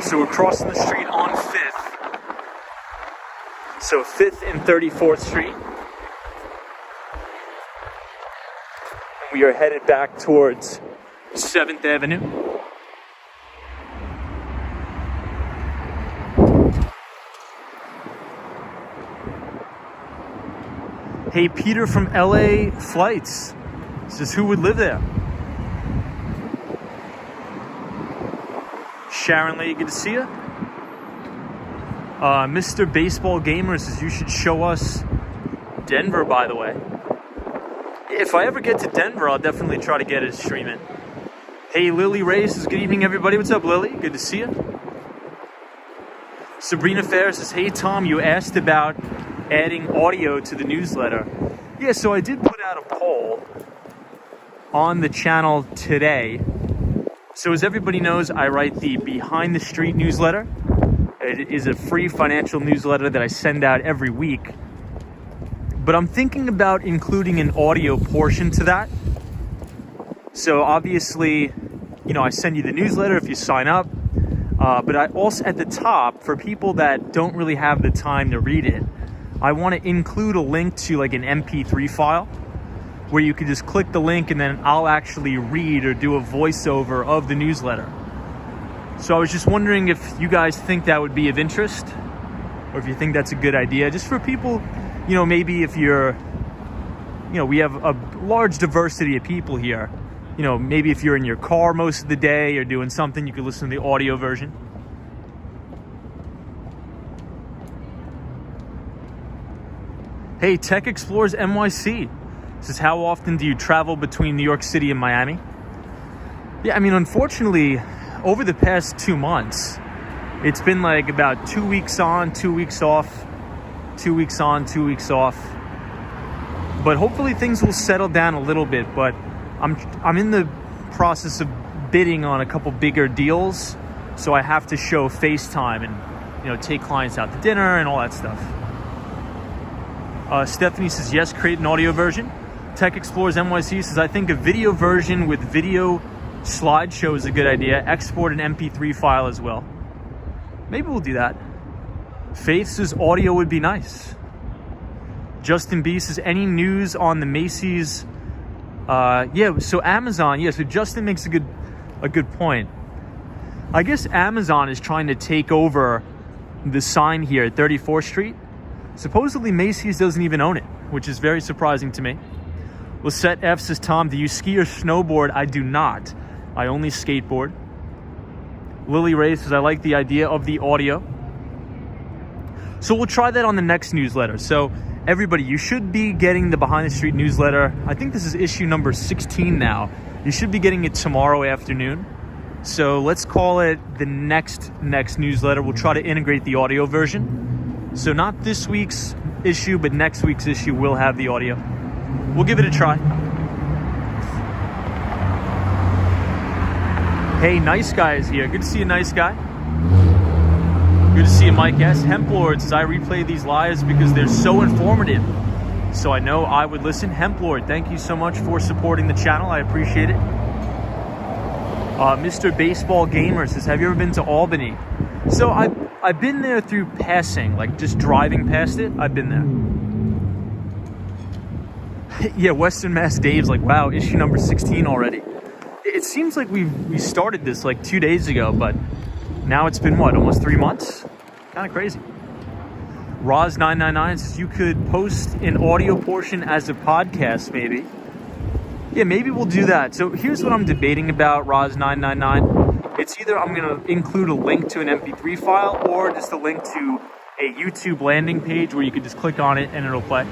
So we're crossing the street on 5th. So 5th and 34th Street. We are headed back towards 7th Avenue. Hey, Peter from LA Flights says, who would live there? Sharon Lee, good to see you. Mr. Baseball Gamer says, you should show us Denver, by the way. If I ever get to Denver, I'll definitely try to get it streaming. Hey, Lily Ray says, good evening, everybody. What's up, Lily? Good to see you. Sabrina Fair says, hey, Tom, you asked about adding audio to the newsletter. Yeah, so I did put out a poll on the channel today. So as everybody knows, I write the Behind the Street newsletter. It is a free financial newsletter that I send out every week. But I'm thinking about including an audio portion to that. So obviously, you know, I send you the newsletter if you sign up. But I also, at the top, for people that don't really have the time to read it, I want to include a link to like an MP3 file where you could just click the link and then I'll actually read or do a voiceover of the newsletter. So I was just wondering if you guys think that would be of interest, or if you think that's a good idea, just for people, you know, maybe if you're, you know, we have a large diversity of people here. You know, maybe if you're in your car most of the day or doing something, you could listen to the audio version. Hey, Tech Explorers NYC says, how often do you travel between New York City and Miami? Yeah, I mean, unfortunately, over the past 2 months, it's been like about 2 weeks on, 2 weeks off, 2 weeks on, 2 weeks off. But hopefully things will settle down a little bit. But I'm in the process of bidding on a couple bigger deals, so I have to show FaceTime and, you know, take clients out to dinner and all that stuff. Stephanie says, yes, create an audio version. Tech Explorers NYC says, I think a video version with video slideshow is a good idea. Export an MP3 file as well. Maybe we'll do that. Faith says, audio would be nice. Justin B says, any news on the Macy's? Yeah, so Amazon. Yeah, so Justin makes a good point. I guess Amazon is trying to take over the sign here at 34th Street. Supposedly Macy's doesn't even own it, which is very surprising to me. Lisette F says, Tom, do you ski or snowboard? I do not. I only skateboard. Lily Ray says, I like the idea of the audio. So we'll try that on the next newsletter. So everybody, you should be getting the Behind the Street newsletter. I think this is issue number 16 now. You should be getting it tomorrow afternoon. So let's call it the next newsletter. We'll try to integrate the audio version. So not this week's issue, but next week's issue will have the audio. We'll give it a try. Hey, Nice Guy is here. Good to see you, Nice Guy. Good to see you, Mike S. Hemp Lord says, I replay these lives because they're so informative. So I know I would listen. Hemp Lord, thank you so much for supporting the channel. I appreciate it. Mr. Baseball Gamer says, have you ever been to Albany? So I've been there through passing, like just driving past it. I've been there. Yeah, Western Mass Dave's like, wow, issue number 16 already. It seems like we started this like 2 days ago, but now it's been what, almost 3 months? Kind of crazy. Roz999 says you could post an audio portion as a podcast, maybe. Yeah, maybe we'll do that. So here's what I'm debating about, Roz999. It's either I'm going to include a link to an MP3 file or just a link to a YouTube landing page where you could just click on it and it'll play.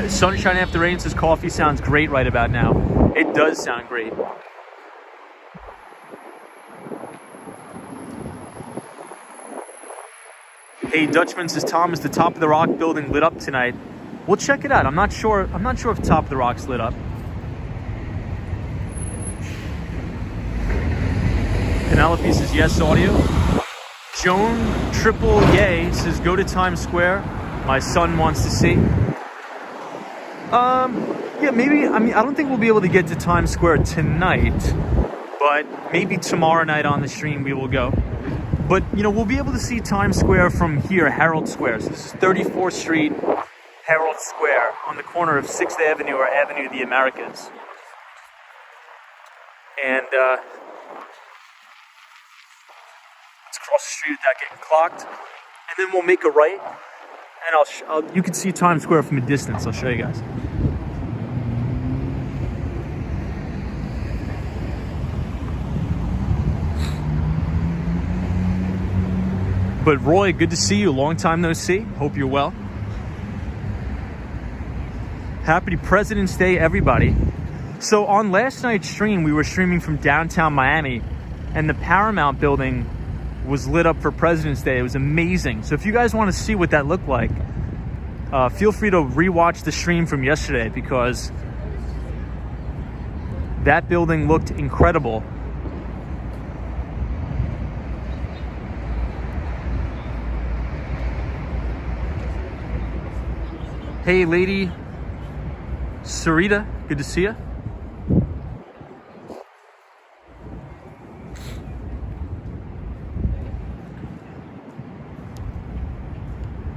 Sunshine After Rain says coffee sounds great right about now. It does sound great. Hey, Dutchman says, Tom, is the Top of the Rock building lit up tonight? We'll check it out. I'm not sure if Top of the Rock's lit up. Penelope says, yes, audio. Joan Triple Yay says, go to Times Square. My son wants to see. Yeah, maybe. I mean, I don't think we'll be able to get to Times Square tonight, but maybe tomorrow night on the stream we will go. But, you know, we'll be able to see Times Square from here, Herald Square. So this is 34th Street, Herald Square, on the corner of 6th Avenue or Avenue of the Americas. And let's cross the street without getting clocked. And then we'll make a right. And you can see Times Square from a distance. I'll show you guys. But Roy, good to see you. Long time no see. Hope you're well. Happy President's Day, everybody. So on last night's stream, we were streaming from downtown Miami, and the Paramount building was lit up for President's Day. It was amazing. So if you guys want to see what that looked like, feel free to rewatch the stream from yesterday, because that building looked incredible. Hey, Lady Sarita, good to see you.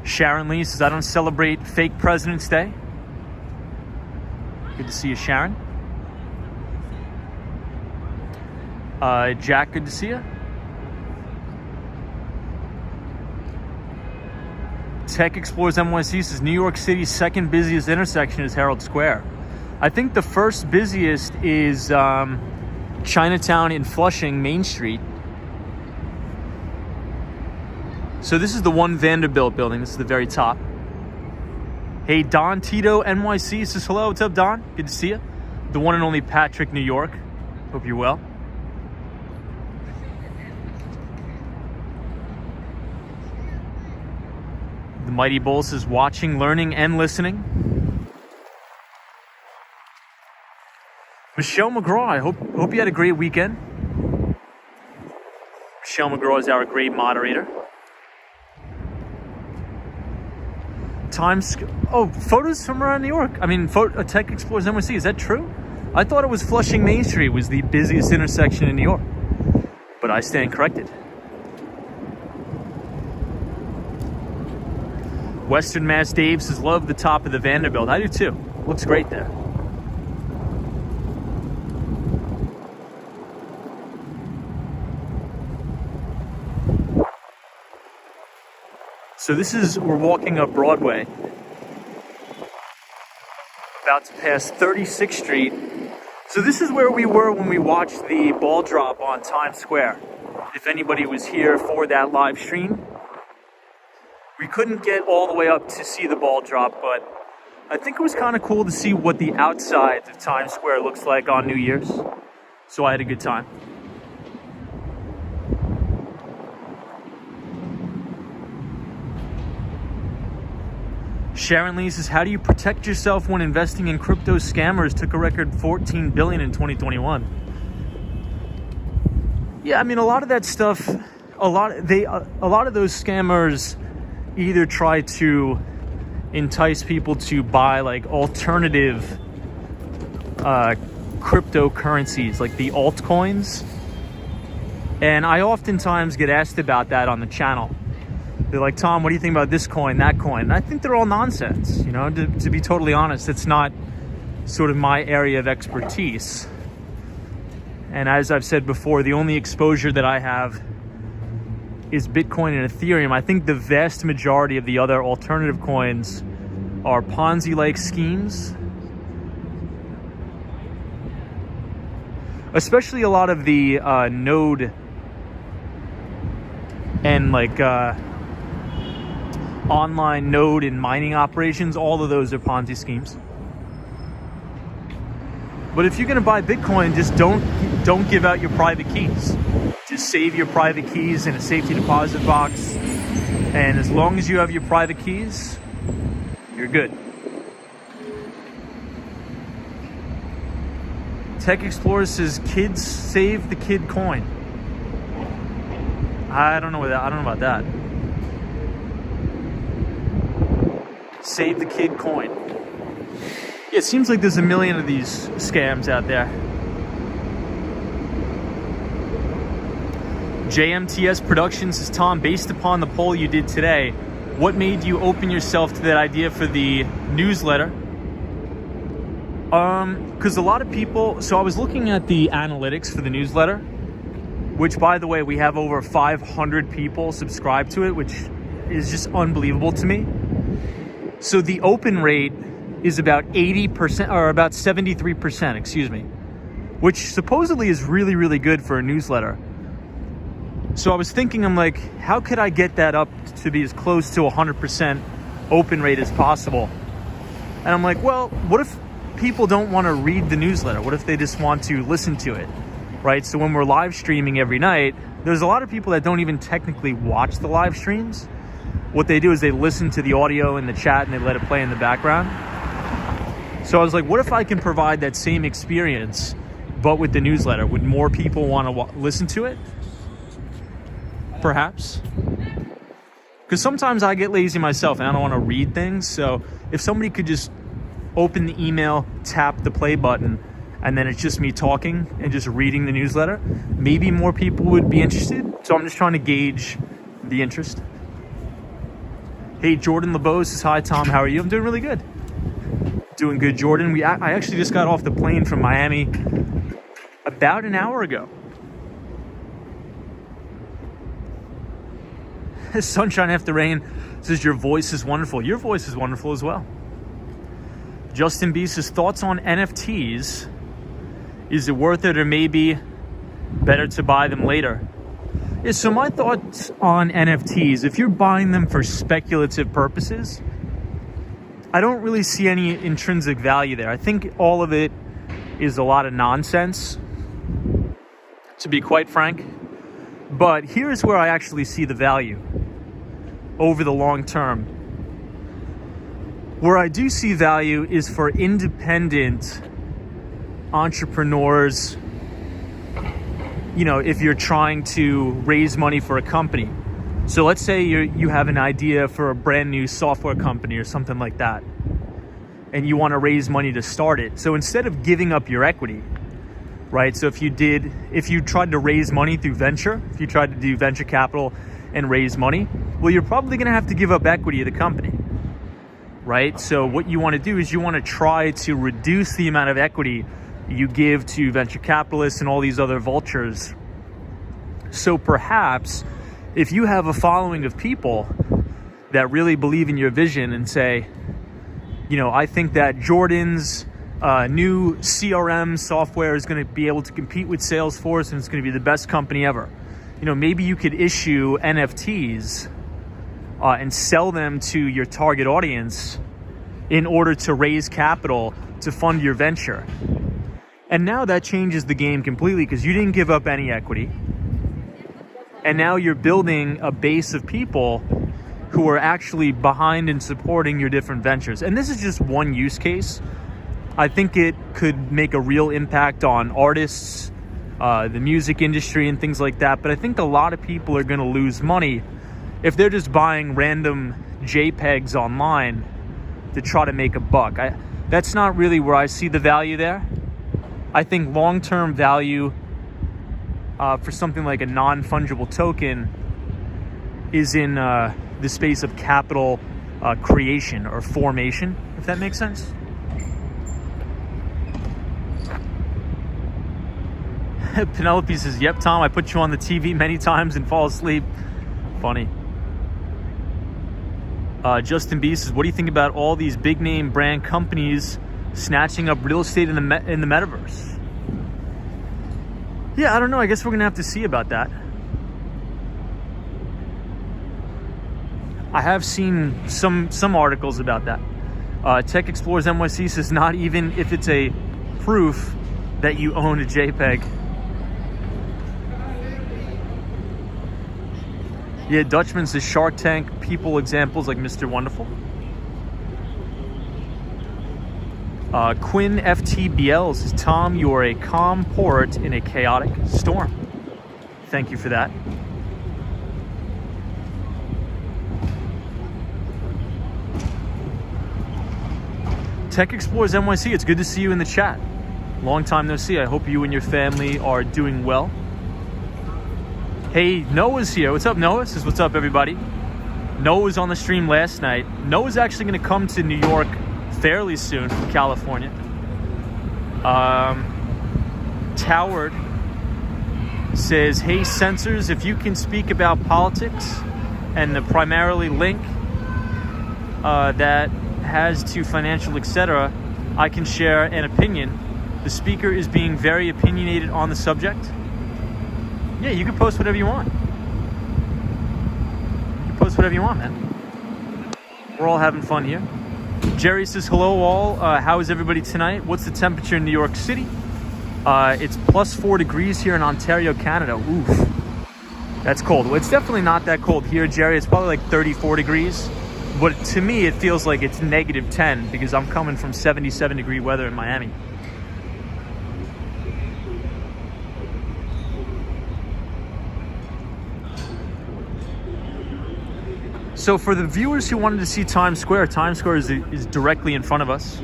Sharon Lee says, I don't celebrate fake President's Day. Good to see you, Sharon. Jack, good to see you. Tech Explores NYC says, New York City's second busiest intersection is Herald Square. I think the first busiest is Chinatown in Flushing, Main Street. So this is the One Vanderbilt building. This is the very top. Hey, Don Tito NYC says, hello, what's up, Don? Good to see you. The one and only Patrick, New York. Hope you're well. The Mighty Bull says, watching, learning, and listening. Michelle McGraw, I hope you had a great weekend. Michelle McGraw is our great moderator. Photos from around New York. I mean, Tech Explores NYC. Is that true? I thought it was Flushing Main Street was the busiest intersection in New York, but I stand corrected. Western Mass Dave says, love the top of the Vanderbilt. I do too. Looks great there. So we're walking up Broadway, about to pass 36th Street. So this is where we were when we watched the ball drop on Times Square. If anybody was here for that live stream, we couldn't get all the way up to see the ball drop, but I think it was kind of cool to see what the outside of Times Square looks like on New Year's. So I had a good time. Sharon Lee says, how do you protect yourself when investing in crypto scammers? Took a record $14 billion in 2021. Yeah, I mean, a lot of that stuff, a lot of those scammers either try to entice people to buy like alternative cryptocurrencies, like the altcoins. And I oftentimes get asked about that on the channel. They're like, Tom, what do you think about this coin, that coin? And I think they're all nonsense, you know, to be totally honest. It's not sort of my area of expertise. And as I've said before, the only exposure that I have is Bitcoin and Ethereum. I think the vast majority of the other alternative coins are Ponzi-like schemes. Especially a lot of the node and like online node and mining operations. All of those are Ponzi schemes. But if you're going to buy Bitcoin, just don't give out your private keys. Just save your private keys in a safety deposit box. And as long as you have your private keys, you're good. Tech Explorer says kids save the kid coin. I don't know about that. Save the kid coin. Yeah, it seems like there's a million of these scams out there. JMTS Productions says, Tom, based upon the poll you did today, what made you open yourself to that idea for the newsletter? Because a lot of people, so I was looking at the analytics for the newsletter, which, by the way, we have over 500 people subscribed to it, which is just unbelievable to me. So the open rate is about 80%, or about 73%, excuse me, which supposedly is really, really good for a newsletter. So I was thinking, I'm like, how could I get that up to be as close to 100% open rate as possible? And I'm like, well, what if people don't want to read the newsletter? What if they just want to listen to it, right? So when we're live streaming every night, there's a lot of people that don't even technically watch the live streams. What they do is they listen to the audio in the chat and they let it play in the background. So I was like, what if I can provide that same experience, but with the newsletter? Would more people want to listen to it? Perhaps. Because sometimes I get lazy myself and I don't want to read things. So if somebody could just open the email, tap the play button, and then it's just me talking and just reading the newsletter, maybe more people would be interested. So I'm just trying to gauge the interest. Hey, Jordan LeBeau says, hi, Tom, how are you? I'm doing really good. Doing good, Jordan. I actually just got off the plane from Miami about an hour ago. Sunshine After Rain says, your voice is wonderful. Your voice is wonderful as well. Justin B says, thoughts on NFTs. Is it worth it, or maybe better to buy them later? Yeah, so my thoughts on NFTs, if you're buying them for speculative purposes, I don't really see any intrinsic value there. I think all of it is a lot of nonsense, to be quite frank. But here's where I actually see the value over the long term. Where I do see value is for independent entrepreneurs. You know, if you're trying to raise money for a company. So let's say you have an idea for a brand new software company or something like that, and you want to raise money to start it. So instead of giving up your equity, right? So if you tried to raise money through venture, if you tried to do venture capital and raise money, well, you're probably going to have to give up equity of the company, right? So what you want to do is you want to try to reduce the amount of equity you give to venture capitalists and all these other vultures. So perhaps if you have a following of people that really believe in your vision and say, you know, I think that Jordan's new CRM software is going to be able to compete with Salesforce and it's going to be the best company ever. You know, maybe you could issue NFTs and sell them to your target audience in order to raise capital to fund your venture. And now that changes the game completely because you didn't give up any equity. And now you're building a base of people who are actually behind and supporting your different ventures. And this is just one use case. I think it could make a real impact on artists, the music industry and things like that. But I think a lot of people are going to lose money if they're just buying random JPEGs online to try to make a buck. That's not really where I see the value there. I think long-term value for something like a non-fungible token is in the space of capital creation or formation, if that makes sense. Penelope says, yep, Tom, I put you on the TV many times and fall asleep. Funny. Justin B says, what do you think about all these big name brand companies snatching up real estate in the metaverse? Yeah, I don't know. I guess we're going to have to see about that. I have seen some articles about that. Tech Explorers NYC says, not even if it's a proof that you own a JPEG. Yeah, Dutchman says Shark Tank people examples like Mr. Wonderful. Quinn FTBL says, Tom, you are a calm port in a chaotic storm. Thank you for that. Tech Explorers NYC, it's good to see you in the chat. Long time no see. I hope you and your family are doing well. Hey, Noah's here. What's up, Noah? Says, what's up, everybody? Noah was on the stream last night. Noah's actually going to come to New York fairly soon from California. Toward says, hey, censors, if you can speak about politics and the primarily link that has to financial, etc., I can share an opinion. The speaker is being very opinionated on the subject. Yeah, you can post whatever you want. You can post whatever you want, man. We're all having fun here. Jerry says, hello all. How is everybody tonight? What's the temperature in New York City? It's plus 4 degrees here in Ontario, Canada. Oof. That's cold. Well, it's definitely not that cold here, Jerry. It's probably like 34 degrees. But to me, it feels like it's negative 10 because I'm coming from 77-degree weather in Miami. So for the viewers who wanted to see Times Square is directly in front of us.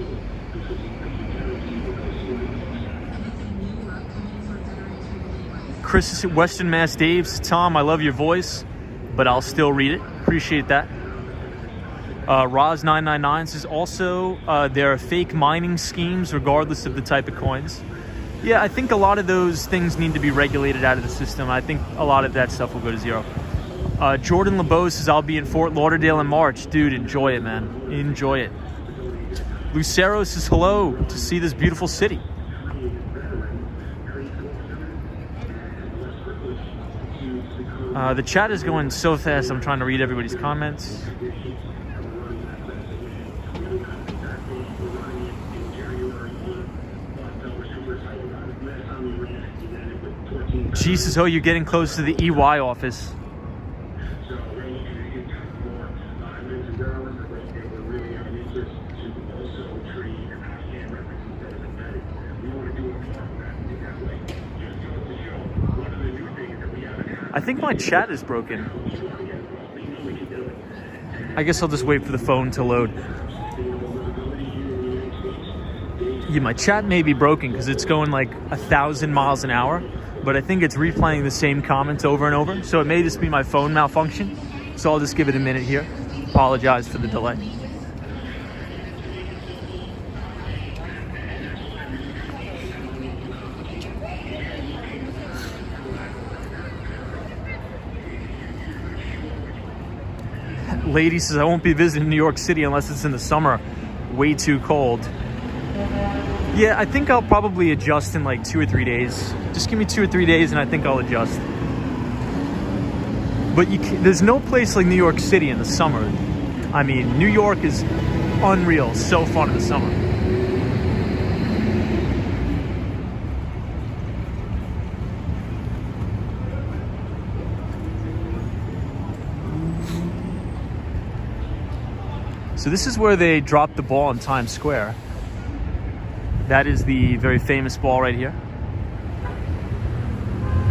Chris, Western Mass Dave says, Tom, I love your voice, but I'll still read it. Appreciate that. Roz999 says, also, there are fake mining schemes regardless of the type of coins. Yeah, I think a lot of those things need to be regulated out of the system. I think a lot of that stuff will go to zero. Jordan LeBeau says, I'll be in Fort Lauderdale in March. Dude, enjoy it, man. Enjoy it. Lucero says, hello, to see this beautiful city. The chat is going so fast, I'm trying to read everybody's comments. Jesus, oh, you're getting close to the EY office. I think my chat is broken. I guess I'll just wait for the phone to load. Yeah, my chat may be broken because it's going like 1,000 miles an hour, but I think it's replaying the same comments over and over. So it may just be my phone malfunction. So I'll just give it a minute here. Apologize for the delay. Lady says, I won't be visiting New York City unless it's in the summer. Way too cold. Yeah, I think I'll probably adjust in like 2 or 3 days. Just give me 2 or 3 days and I think I'll adjust. But there's no place like New York City in the summer. I mean, New York is unreal. So fun in the summer. So this is where they dropped the ball in Times Square. That is the very famous ball right here.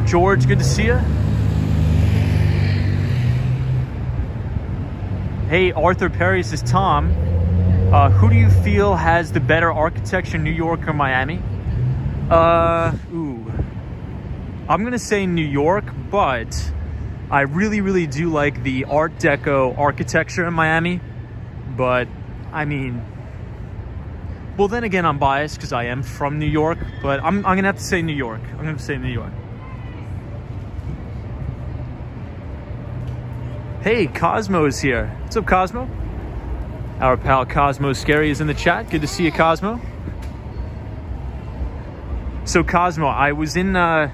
George, good to see you. Hey, Arthur Perry says, Tom, who do you feel has the better architecture, New York or Miami? Ooh. I'm gonna say New York, but I really do like the Art Deco architecture in Miami. But I mean, well, then again, I'm biased because I am from New York. But I'm gonna have to say New York. I'm gonna say New York. Hey, Cosmo is here. What's up, Cosmo? Our pal Cosmo Scary is in the chat. Good to see you, Cosmo. So Cosmo, I was in, I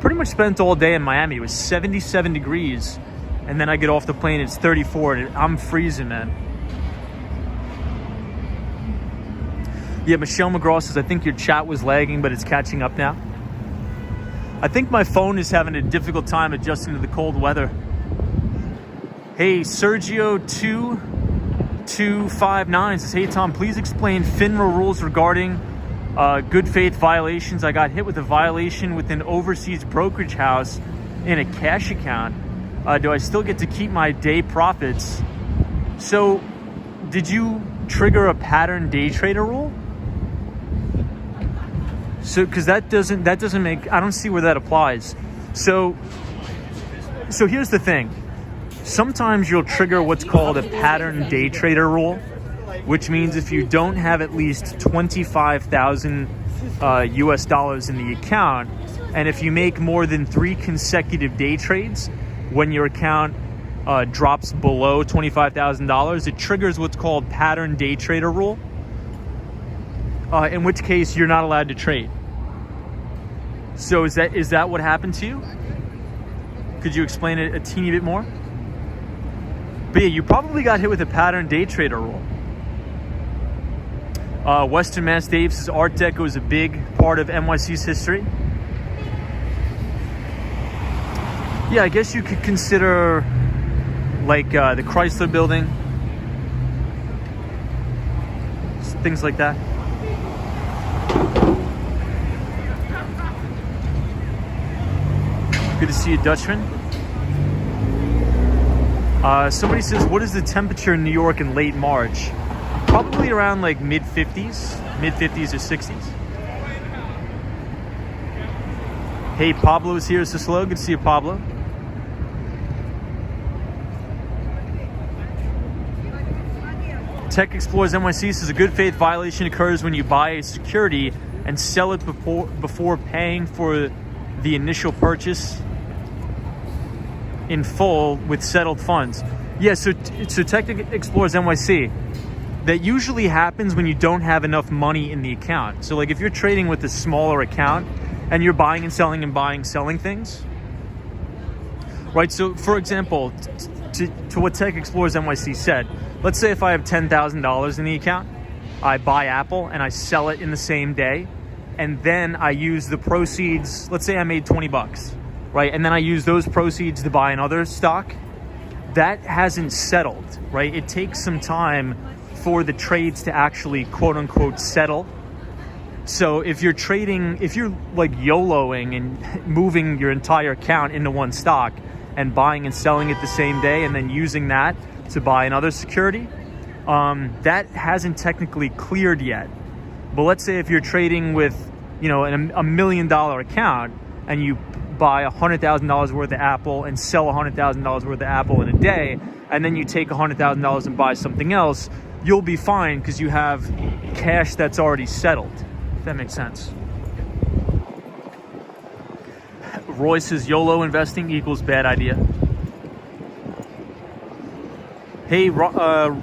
pretty much spent all day in Miami. It was 77 degrees. And then I get off the plane, it's 34, and I'm freezing, man. Yeah, Michelle McGraw says, I think your chat was lagging, but it's catching up now. I think my phone is having a difficult time adjusting to the cold weather. Hey, Sergio2259 says, hey Tom, please explain FINRA rules regarding good faith violations. I got hit with a violation with an overseas brokerage house in a cash account. Do I still get to keep my day profits? So, did you trigger a pattern day trader rule? So, because that doesn't make, I don't see where that applies. So here's the thing. Sometimes you'll trigger what's called a pattern day trader rule, which means if you don't have at least 25,000 US dollars in the account, and if you make more than 3 consecutive day trades, when your account drops below $25,000, it triggers what's called pattern day trader rule. In which case you're not allowed to trade. So is that what happened to you? Could you explain it a teeny bit more? But yeah, you probably got hit with a pattern day trader rule. Western Mass Dave says Art Deco is a big part of NYC's history. Yeah, I guess you could consider like the Chrysler Building, things like that. Good to see you, Dutchman. Somebody says, what is the temperature in New York in late March? Probably around like mid-50s or 60s. Hey, Pablo is here. Says hello. Good to see you, Pablo. Tech Explorers NYC says a good faith violation occurs when you buy a security and sell it before paying for the initial purchase in full with settled funds. Yeah, so Tech Explorers NYC, that usually happens when you don't have enough money in the account. So like if you're trading with a smaller account and you're buying and selling things, right? So for example, to what Tech Explorers NYC said, let's say if I have $10,000 in the account, I buy Apple and I sell it in the same day, and then I use the proceeds, let's say I made 20 bucks, right? And then I use those proceeds to buy another stock. That hasn't settled, right? It takes some time for the trades to actually quote unquote settle. So if you're trading, if you're like YOLOing and moving your entire account into one stock and buying and selling it the same day and then using that to buy another security, that hasn't technically cleared yet. But let's say if you're trading with, you know, a $1 million account and you buy $100,000 worth of Apple and sell $100,000 worth of Apple in a day, and then you take $100,000 and buy something else, you'll be fine because you have cash that's already settled. If that makes sense. Roy says YOLO investing equals bad idea. Hey, Rhonda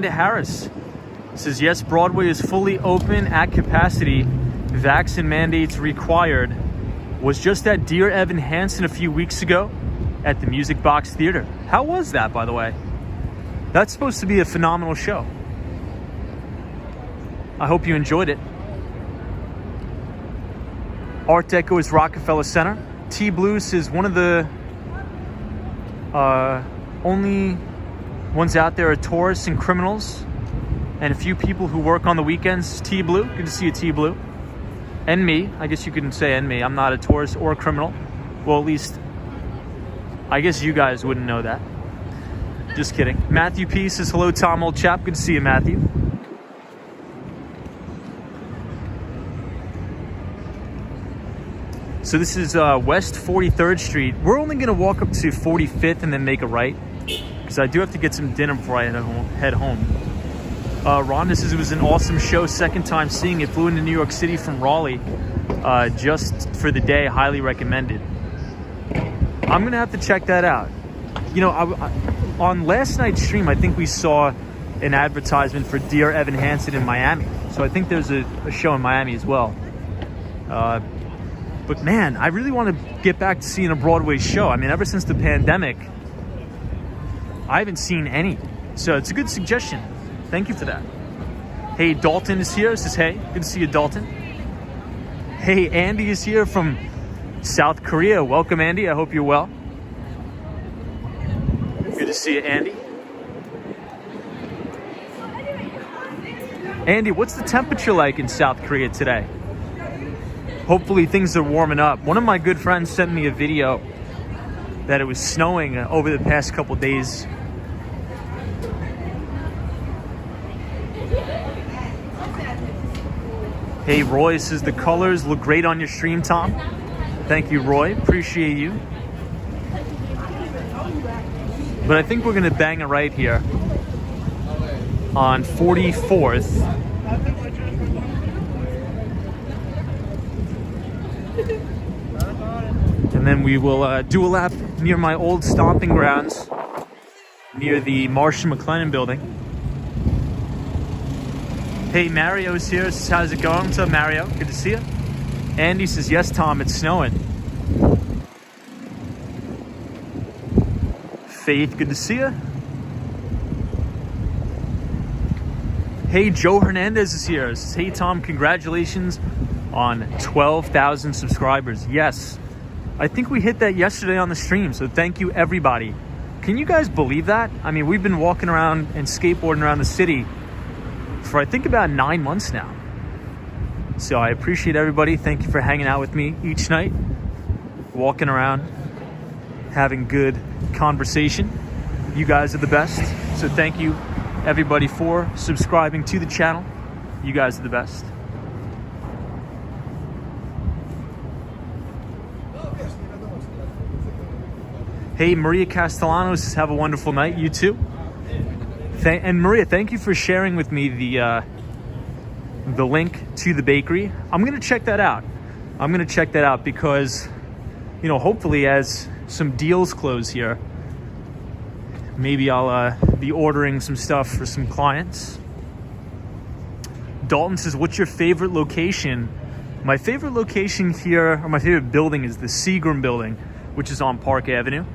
Harris says, yes, Broadway is fully open at capacity. Vaccine mandates required. Was just at Dear Evan Hansen a few weeks ago at the Music Box Theater. How was that, by the way? That's supposed to be a phenomenal show. I hope you enjoyed it. Art Deco is Rockefeller Center. T Blue says one of the only ones out there are tourists and criminals and a few people who work on the weekends. T Blue, good to see you, T Blue. And me, I guess you couldn't say and me. I'm not a tourist or a criminal. Well, at least, I guess you guys wouldn't know that. Just kidding. Matthew P says, hello, Tom, old chap. Good to see you, Matthew. So this is West 43rd Street. We're only gonna walk up to 45th and then make a right, because I do have to get some dinner before I head home. Ron, it was an awesome show. Second time seeing it. Flew into New York City from Raleigh just for the day. Highly recommended. I'm gonna have to check that out. You know, on last night's stream, I think we saw an advertisement for Dear Evan Hansen in Miami. So I think there's a show in Miami as well. But man, I really want to get back to seeing a Broadway show. I mean, ever since the pandemic, I haven't seen any. So it's a good suggestion. Thank you for that. Hey, Dalton is here. Says, hey, good to see you, Dalton. Hey, Andy is here from South Korea. Welcome, Andy. I hope you're well. Good to see you, Andy. Andy, what's the temperature like in South Korea today? Hopefully things are warming up. One of my good friends sent me a video that it was snowing over the past couple days. Hey, Roy says the colors look great on your stream, Tom. Thank you, Roy. Appreciate you. But I think we're gonna bang it right here on 44th. And then we will do a lap near my old stomping grounds, near the Marsh & McLennan building. Hey, Mario's here. Says, how's it going? What's up, Mario? Good to see you. Andy says, yes, Tom, it's snowing. Faith, good to see you. Hey, Joe Hernandez is here. Says, hey, Tom, congratulations on 12,000 subscribers. Yes, I think we hit that yesterday on the stream, so thank you, everybody. Can you guys believe that? I mean, we've been walking around and skateboarding around the city for I think about 9 months now. So I appreciate everybody. Thank you for hanging out with me each night, walking around, having good conversation. You guys are the best. So thank you, everybody, for subscribing to the channel. You guys are the best. Hey, Maria Castellanos says, have a wonderful night. You too. And Maria, thank you for sharing with me the link to the bakery. I'm gonna check that out. I'm gonna check that out because, you know, hopefully as some deals close here, maybe I'll be ordering some stuff for some clients. Dalton says, what's your favorite location? My favorite location here, or my favorite building, is the Seagram building, which is on Park Avenue.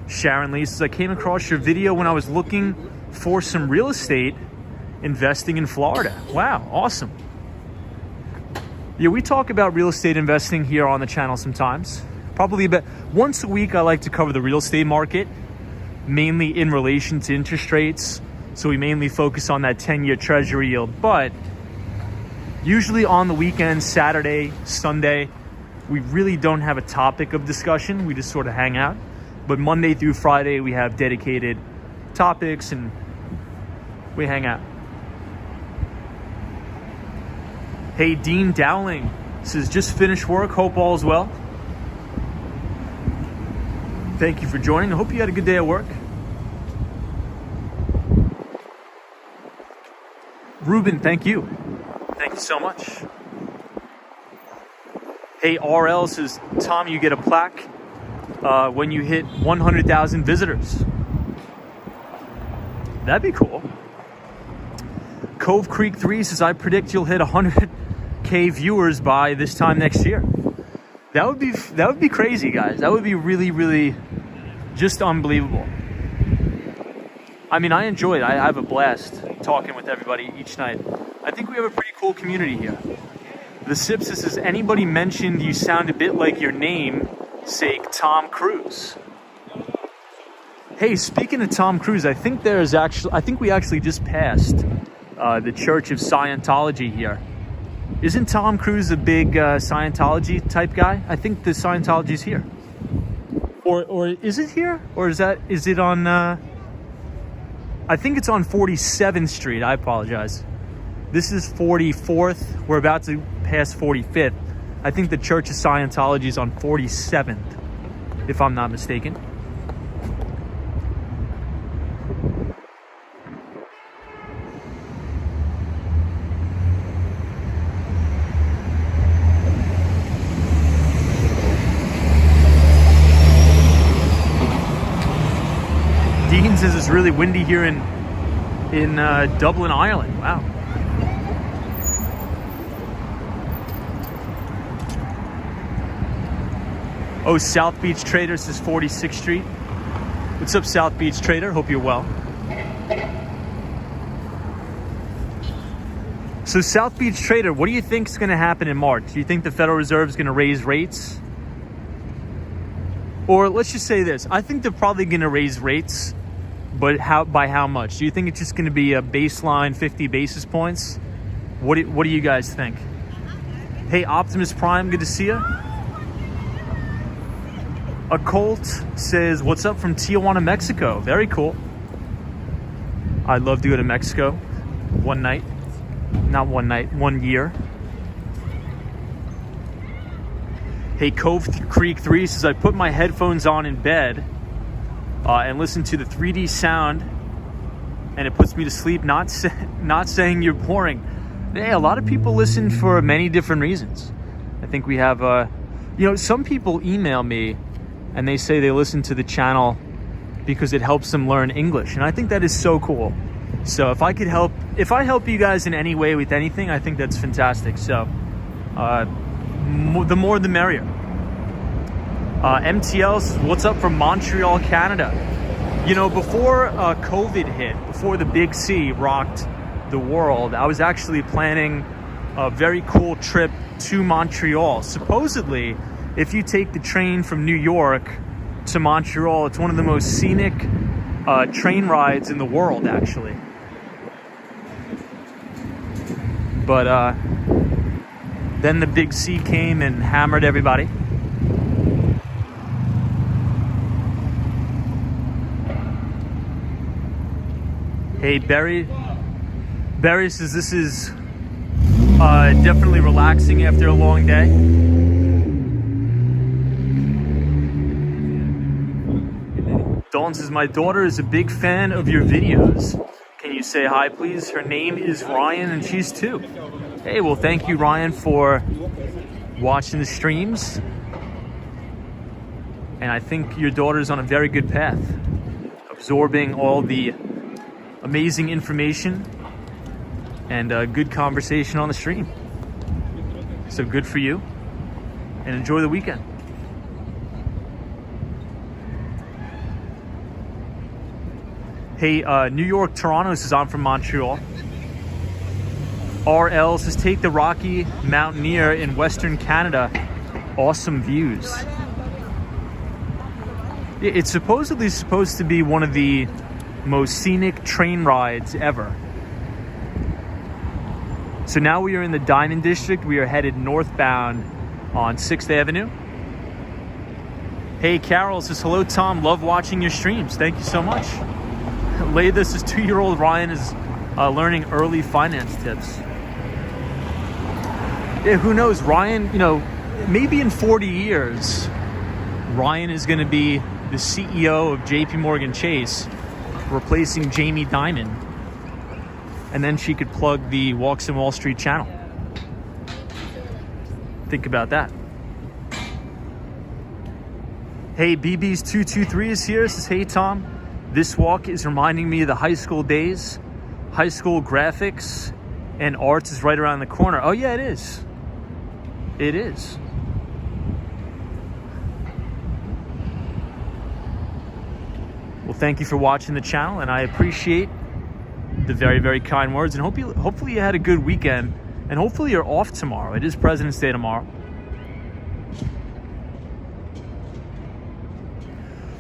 Sharon Lee says, I came across your video when I was looking for some real estate investing in Florida. Wow, awesome. Yeah, we talk about real estate investing here on the channel sometimes. Probably about once a week, I like to cover the real estate market, mainly in relation to interest rates. So we mainly focus on that 10-year treasury yield. But usually on the weekends, Saturday, Sunday, we really don't have a topic of discussion. We just sort of hang out. But Monday through Friday, we have dedicated topics and we hang out. Hey, Dean Dowling says, just finished work. Hope all is well. Thank you for joining. I hope you had a good day at work. Ruben, thank you. Thank you so much. Hey, RL says, Tom, you get a plaque when you hit 100,000 visitors. That'd be cool. Cove Creek 3 says, I predict you'll hit 100K viewers by this time next year. That would be crazy, guys. That would be really, really just unbelievable. I mean, I enjoy it. I have a blast talking with everybody each night. I think we have a pretty cool community here. The Sips says, anybody mentioned you sound a bit like your namesake, Tom Cruise? Hey, speaking of Tom Cruise, I think we actually just passed the Church of Scientology here. Isn't Tom Cruise a big Scientology type guy? I think the Scientology's here. Or is it here? Or is it on, I think it's on 47th Street. I apologize. This is 44th. We're about to pass 45th. I think the Church of Scientology is on 47th, if I'm not mistaken. Dean says it's really windy here in Dublin, Ireland. Wow. Oh, South Beach Trader says 46th Street. What's up, South Beach Trader? Hope you're well. So South Beach Trader, what do you think is going to happen in March? Do you think the Federal Reserve is going to raise rates? Or let's just say this. I think they're probably going to raise rates, but by how much? Do you think it's just going to be a baseline 50 basis points? What do you guys think? Hey, Optimus Prime, good to see you. A Colt says, what's up from Tijuana, Mexico? Very cool. I'd love to go to Mexico one night. Not one night, 1 year. Hey, Cove Creek 3 says, I put my headphones on in bed and listen to the 3D sound, and it puts me to sleep. Not saying you're boring. Hey, a lot of people listen for many different reasons. I think we have, some people email me and they say they listen to the channel because it helps them learn English. And I think that is so cool. So if I help you guys in any way with anything, I think that's fantastic. So the more the merrier. MTL says, what's up from Montreal, Canada? Before COVID hit, before the big C rocked the world, I was actually planning a very cool trip to Montreal. Supposedly, if you take the train from New York to Montreal, it's one of the most scenic train rides in the world, actually. But then the big C came and hammered everybody. Hey, Barry says this is definitely relaxing after a long day. Dawn says, my daughter is a big fan of your videos. Can you say hi, please? Her name is Ryan, and she's 2. Hey, well, thank you, Ryan, for watching the streams. And I think your daughter's on a very good path, absorbing all the amazing information and good conversation on the stream. So good for you, and enjoy the weekend. Hey, New York, Toronto says, I'm from Montreal. RL says, take the Rocky Mountaineer in Western Canada. Awesome views. It's supposedly supposed to be one of the most scenic train rides ever. So now we are in the Diamond District. We are headed northbound on 6th Avenue. Hey, Carol says, hello, Tom. Love watching your streams. Thank you so much. Layla says, 2-year-old Ryan is learning early finance tips. Yeah, who knows? Ryan, maybe in 40 years, Ryan is going to be the CEO of JP Morgan Chase, replacing Jamie Dimon. And then she could plug the Walks in Wall Street channel. Think about that. Hey, BB's223 is here. Says, hey, Tom. This walk is reminding me of the high school days. High school graphics and arts is right around the corner. Oh, yeah, it is. It is. Well, thank you for watching the channel, and I appreciate the very, very kind words. And hopefully you had a good weekend, and hopefully you're off tomorrow. It is President's Day tomorrow.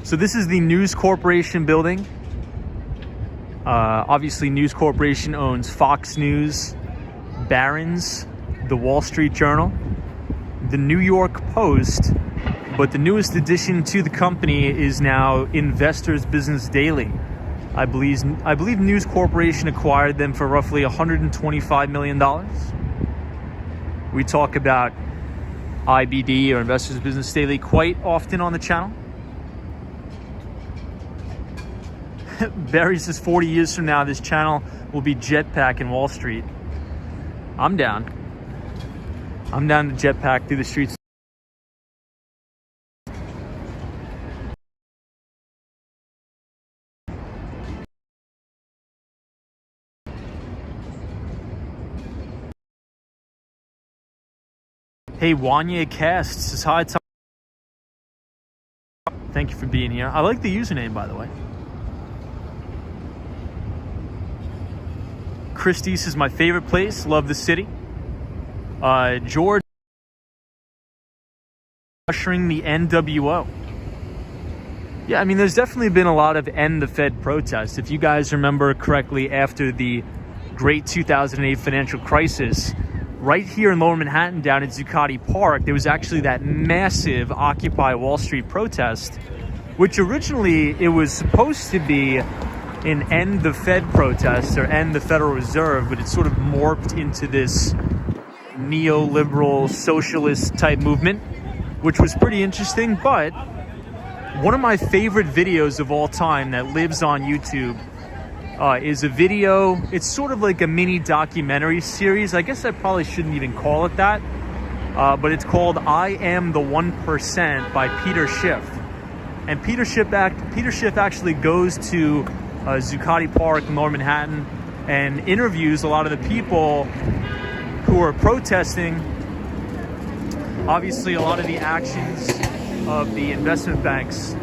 So this is the News Corporation building. Obviously, News Corporation owns Fox News, Barron's, The Wall Street Journal, The New York Post, but the newest addition to the company is now Investors Business Daily. I believe News Corporation acquired them for roughly $125 million. We talk about IBD or Investors Business Daily quite often on the channel. Barry says 40 years from now, this channel will be jetpack in Wall Street. I'm down. I'm down to jetpack through the streets. Hey, Wanya Cast says hi, Tom. Thank you for being here. I like the username, by the way. Christie's is my favorite place. Love the city. George ushering the NWO. Yeah, I mean, there's definitely been a lot of end the Fed protests. If you guys remember correctly, after the great 2008 financial crisis, right here in Lower Manhattan down at Zuccotti Park, there was actually that massive Occupy Wall Street protest, which originally it was supposed to be an end the Fed protest or end the Federal Reserve, but it sort of morphed into this neoliberal socialist type movement, which was pretty interesting. But one of my favorite videos of all time that lives on YouTube is a video. It's sort of like a mini documentary series. I guess I probably shouldn't even call it that, but it's called I Am the 1% by Peter Schiff. And Peter Schiff actually goes to Zuccotti Park in Lower Manhattan and interviews a lot of the people who are protesting. Obviously, a lot of the actions of the investment banks.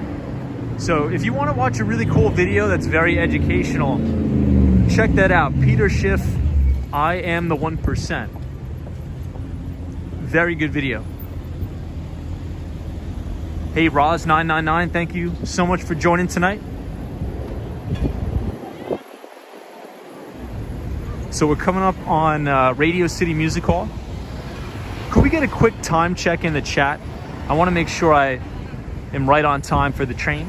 So if you want to watch a really cool video that's very educational, check that out. Peter Schiff, I Am the 1%. Very good video. Hey, Roz999, thank you so much for joining tonight. So we're coming up on Radio City Music Hall. Could we get a quick time check in the chat? I want to make sure I am right on time for the train.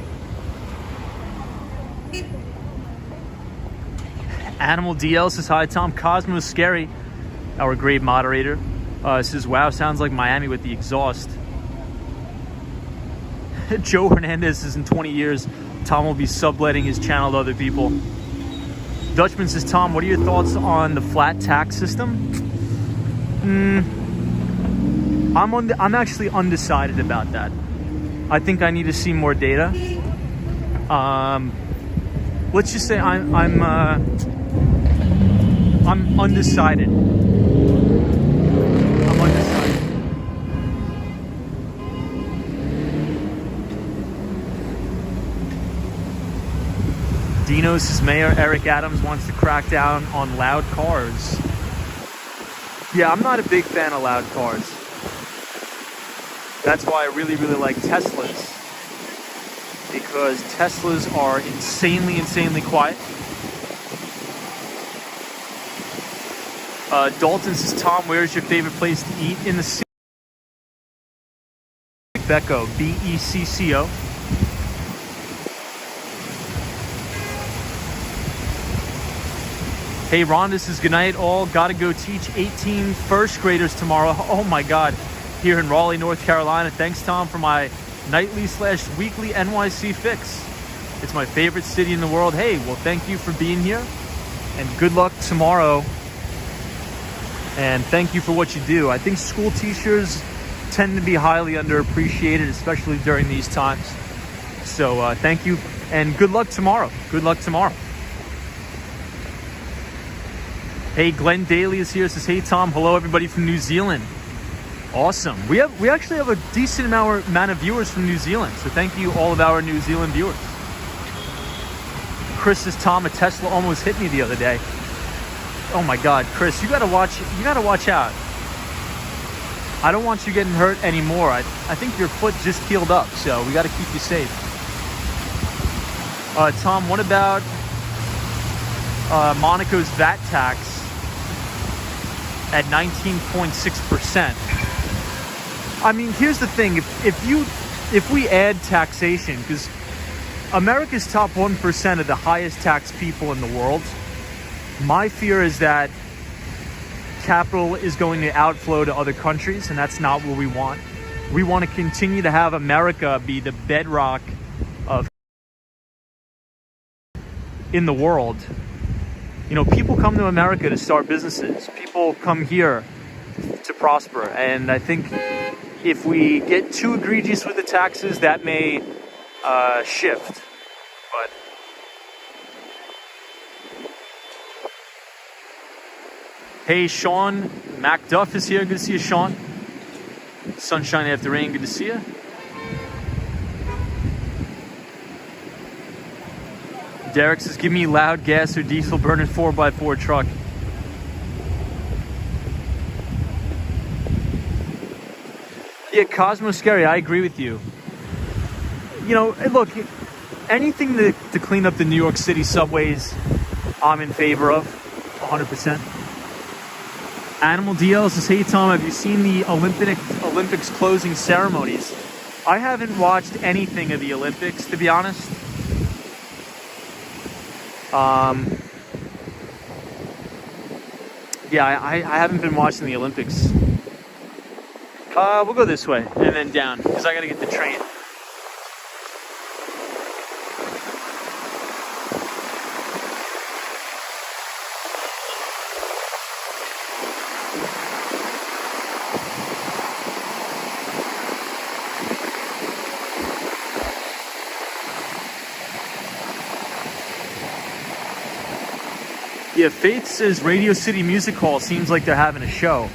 Animal DL says hi, Tom. Cosmo Scary, our great moderator, says, wow, sounds like Miami with the exhaust. Joe Hernandez says in 20 years, Tom will be subletting his channel to other people. Dutchman says, Tom, what are your thoughts on the flat tax system? I'm actually undecided about that. I think I need to see more data. Let's just say I'm undecided. I'm undecided. Dino says Mayor Eric Adams wants to crack down on loud cars. Yeah, I'm not a big fan of loud cars. That's why I really, really like Teslas. Because Teslas are insanely, insanely quiet. Dalton says, Tom, where's your favorite place to eat in the city? Becco, B-E-C-C-O. Hey, Rhonda says, good night all. Gotta go teach 18 first graders tomorrow. Oh my God. Here in Raleigh, North Carolina. Thanks, Tom, for my nightly/weekly NYC fix. It's my favorite city in the world. Hey, well, thank you for being here. And good luck tomorrow. And thank you for what you do. I think school teachers tend to be highly underappreciated, especially during these times. So thank you and good luck tomorrow. Good luck tomorrow. Hey, Glenn Daly is here. Says, hey, Tom. Hello, everybody from New Zealand. Awesome. We actually have a decent amount of viewers from New Zealand. So thank you, all of our New Zealand viewers. Chris says, Tom, a Tesla almost hit me the other day. Oh my God, Chris, you gotta watch out. I don't want you getting hurt anymore. I think your foot just healed up, so we gotta keep you safe. Tom, what about Monaco's VAT tax at 19.6%? I mean, here's the thing. If we add taxation, because America's top 1% of the highest taxed people in the world, my fear is that capital is going to outflow to other countries, and that's not what we want. We want to continue to have America be the bedrock of in the world. You know, people come to America to start businesses. People come here to prosper. And I think if we get too egregious with the taxes, that may shift. But hey, Sean MacDuff is here. Good to see you, Sean. Sunshine after rain. Good to see you. Derek says, give me loud gas or diesel burning 4x4 truck. Yeah, Cosmo Scary, I agree with you. You know, look, anything to clean up the New York City subways, I'm in favor of, 100%. Animal DL says, hey Tom, have you seen the Olympics closing ceremonies? I haven't watched anything of the Olympics, to be honest. Yeah, I haven't been watching the Olympics. We'll go this way and then down because I gotta get the train. Yeah, Faith says Radio City Music Hall seems like they're having a show.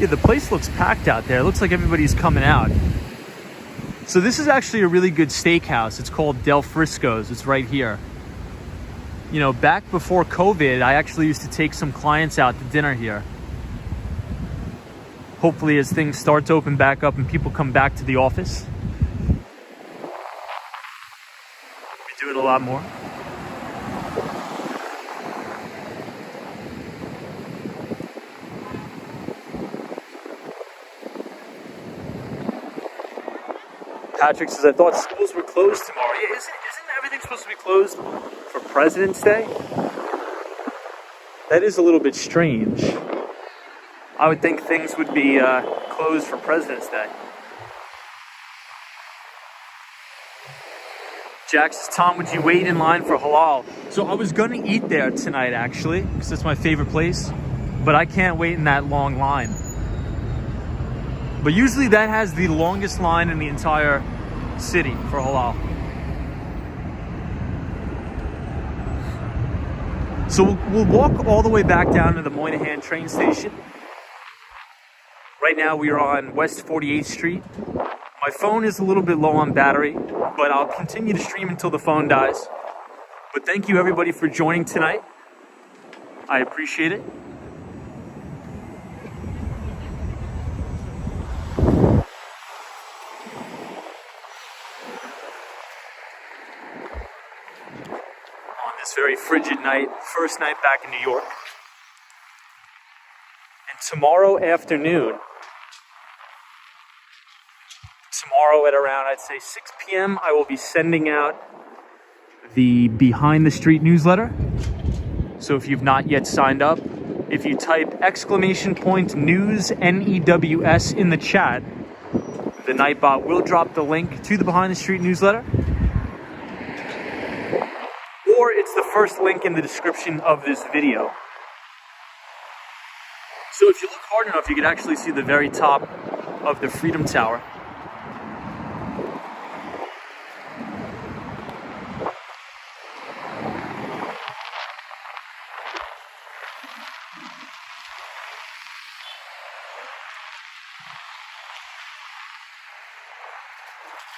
Yeah, the place looks packed out there. It looks like everybody's coming out. So this is actually a really good steakhouse. It's called Del Frisco's. It's right here. You know, back before COVID, I actually used to take some clients out to dinner here. Hopefully as things start to open back up and people come back to the office, we'll be doing a lot more. Patrick says, I thought schools were closed tomorrow. Yeah, isn't everything supposed to be closed for President's Day? That is a little bit strange. I would think things would be closed for President's Day. Jack says, Tom, would you wait in line for halal? So I was going to eat there tonight, actually, because it's my favorite place. But I can't wait in that long line. But usually that has the longest line in the entire city for halal. So we'll walk all the way back down to the Moynihan train station. Right now we are on West 48th Street. My phone is a little bit low on battery, but I'll continue to stream until the phone dies. But thank you everybody for joining tonight. I appreciate it. Very frigid night, first night back in New York. And tomorrow afternoon, at around, I'd say 6 p.m., I will be sending out the Behind the Street newsletter. So if you've not yet signed up, if you type !news, N-E-W-S in the chat, the Nightbot will drop the link to the Behind the Street newsletter. Or it's the first link in the description of this video. So if you look hard enough, you can actually see the very top of the Freedom Tower.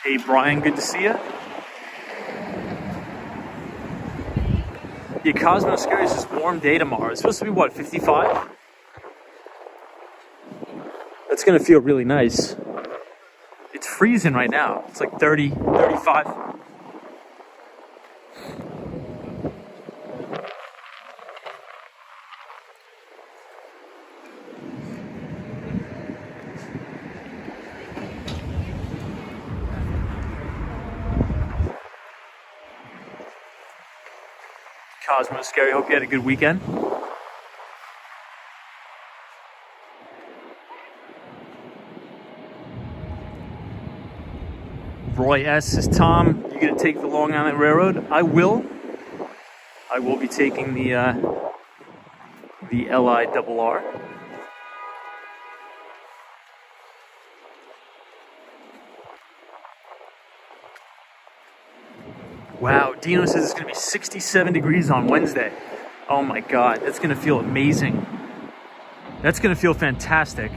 Hey Brian, good to see you. Yeah, Cosmo Scary says warm day tomorrow. It's supposed to be what, 55? That's gonna feel really nice. It's freezing right now. It's like 30, 35. Cosmo Scary, hope you had a good weekend. Roy S says, Tom, you gonna take the Long Island Railroad? I will. I will be taking the LIRR. Wow, Dino says it's gonna be 67 degrees on Wednesday. Oh my God, that's gonna feel amazing. That's gonna feel fantastic.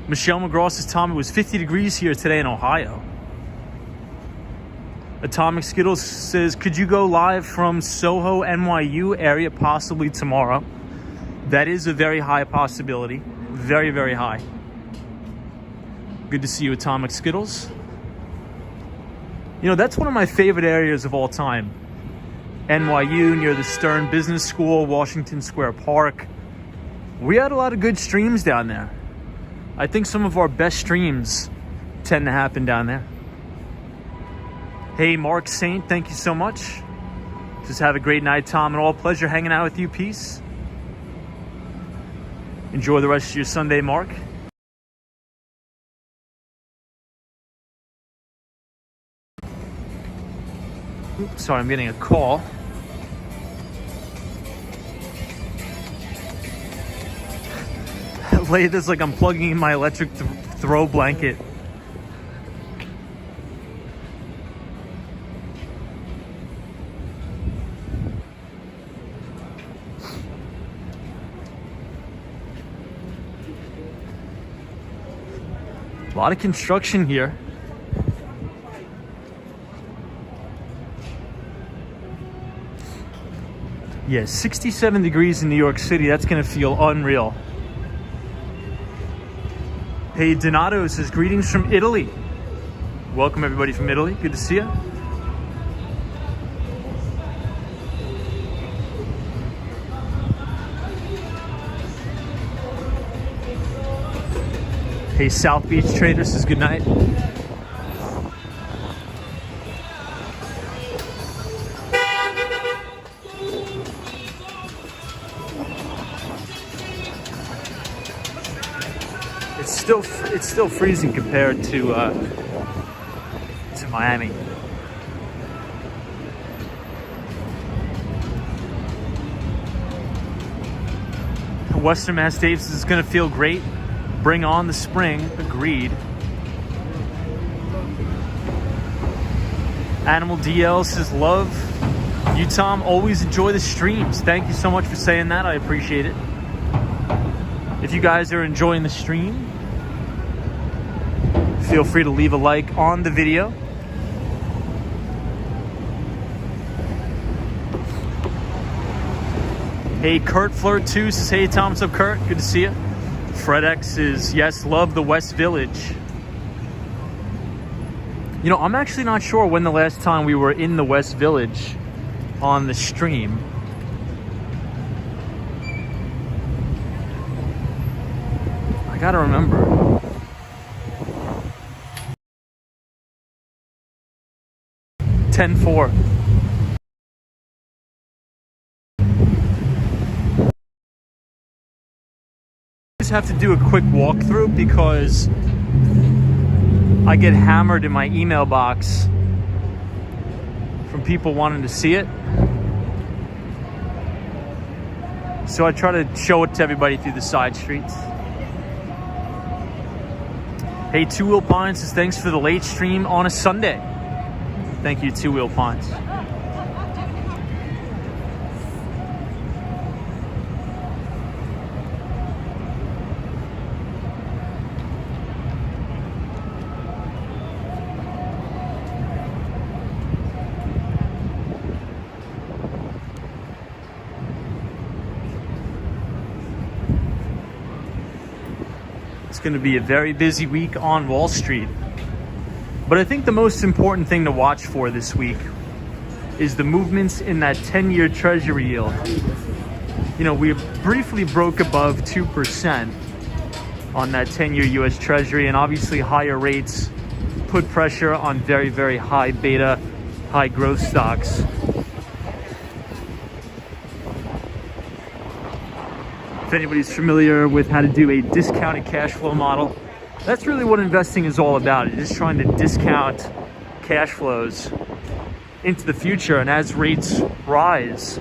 Michelle McGraw says, Tom, it was 50 degrees here today in Ohio. Atomic Skittles says, could you go live from Soho, NYU area possibly tomorrow? That is a very high possibility. Very, very high. Good to see you, Atomic Skittles. You know, that's one of my favorite areas of all time. NYU, near the Stern Business School, Washington Square Park. We had a lot of good streams down there. I think some of our best streams tend to happen down there. Hey, Mark Saint, thank you so much. Just have a great night, Tom, and all pleasure hanging out with you. Peace. Enjoy the rest of your Sunday, Mark. Oops, sorry, I'm getting a call. Lay this like I'm plugging in my electric throw blanket. A lot of construction here. Yeah, 67 degrees in New York City. That's gonna feel unreal. Hey, Donato says, greetings from Italy. Welcome everybody from Italy. Good to see you. Hey, South Beach Trader says good night. It's still freezing compared to Miami. Western Mass Davis is going to feel great. Bring on the spring. Agreed. Animal DL says, love you, Tom. Always enjoy the streams. Thank you so much for saying that. I appreciate it. If you guys are enjoying the stream, feel free to leave a like on the video. Hey, Kurt Flirt 2 says, hey, Tom, what's up, Kurt? Good to see you. Fred X is, yes, love the West Village. You know, I'm actually not sure when the last time we were in the West Village on the stream. I gotta remember. $10.4. Just have to do a quick walkthrough because I get hammered in my email box from people wanting to see it. So I try to show it to everybody through the side streets. Hey, Two Wheel Pines says, thanks for the late stream on a Sunday. Thank you, Two Wheel Pines. It's going to be a very busy week on Wall Street. But I think the most important thing to watch for this week is the movements in that 10-year Treasury yield. You know, we briefly broke above 2% on that 10-year US Treasury, and obviously higher rates put pressure on very, very high beta, high growth stocks. If anybody's familiar with how to do a discounted cash flow model, That's really what investing is all about. It's just trying to discount cash flows into the future. And as rates rise,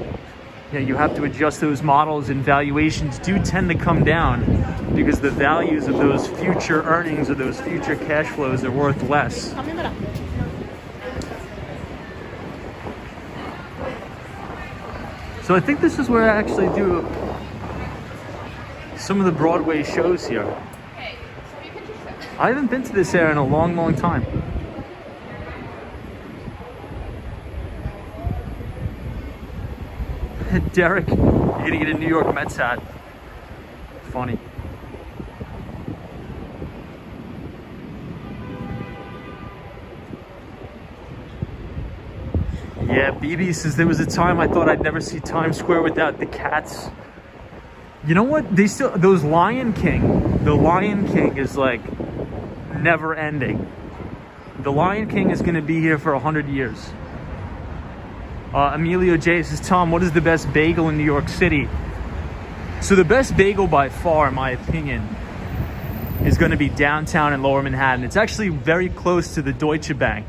you have to adjust those models, and valuations do tend to come down because the values of those future earnings or those future cash flows are worth less. So I think this is where I actually do some of the Broadway shows here. I haven't been to this area in a long, long time. Derek, you're gonna get a New York Mets hat. Funny. Yeah, BB says there was a time I thought I'd never see Times Square without the cats. You know what? They still, those the Lion King is like never ending. The Lion King is gonna be here for 100 years. Emilio J says, Tom, what is the best bagel in New York City? So the best bagel by far, in my opinion, is going to be downtown in Lower Manhattan. It's actually very close to the Deutsche Bank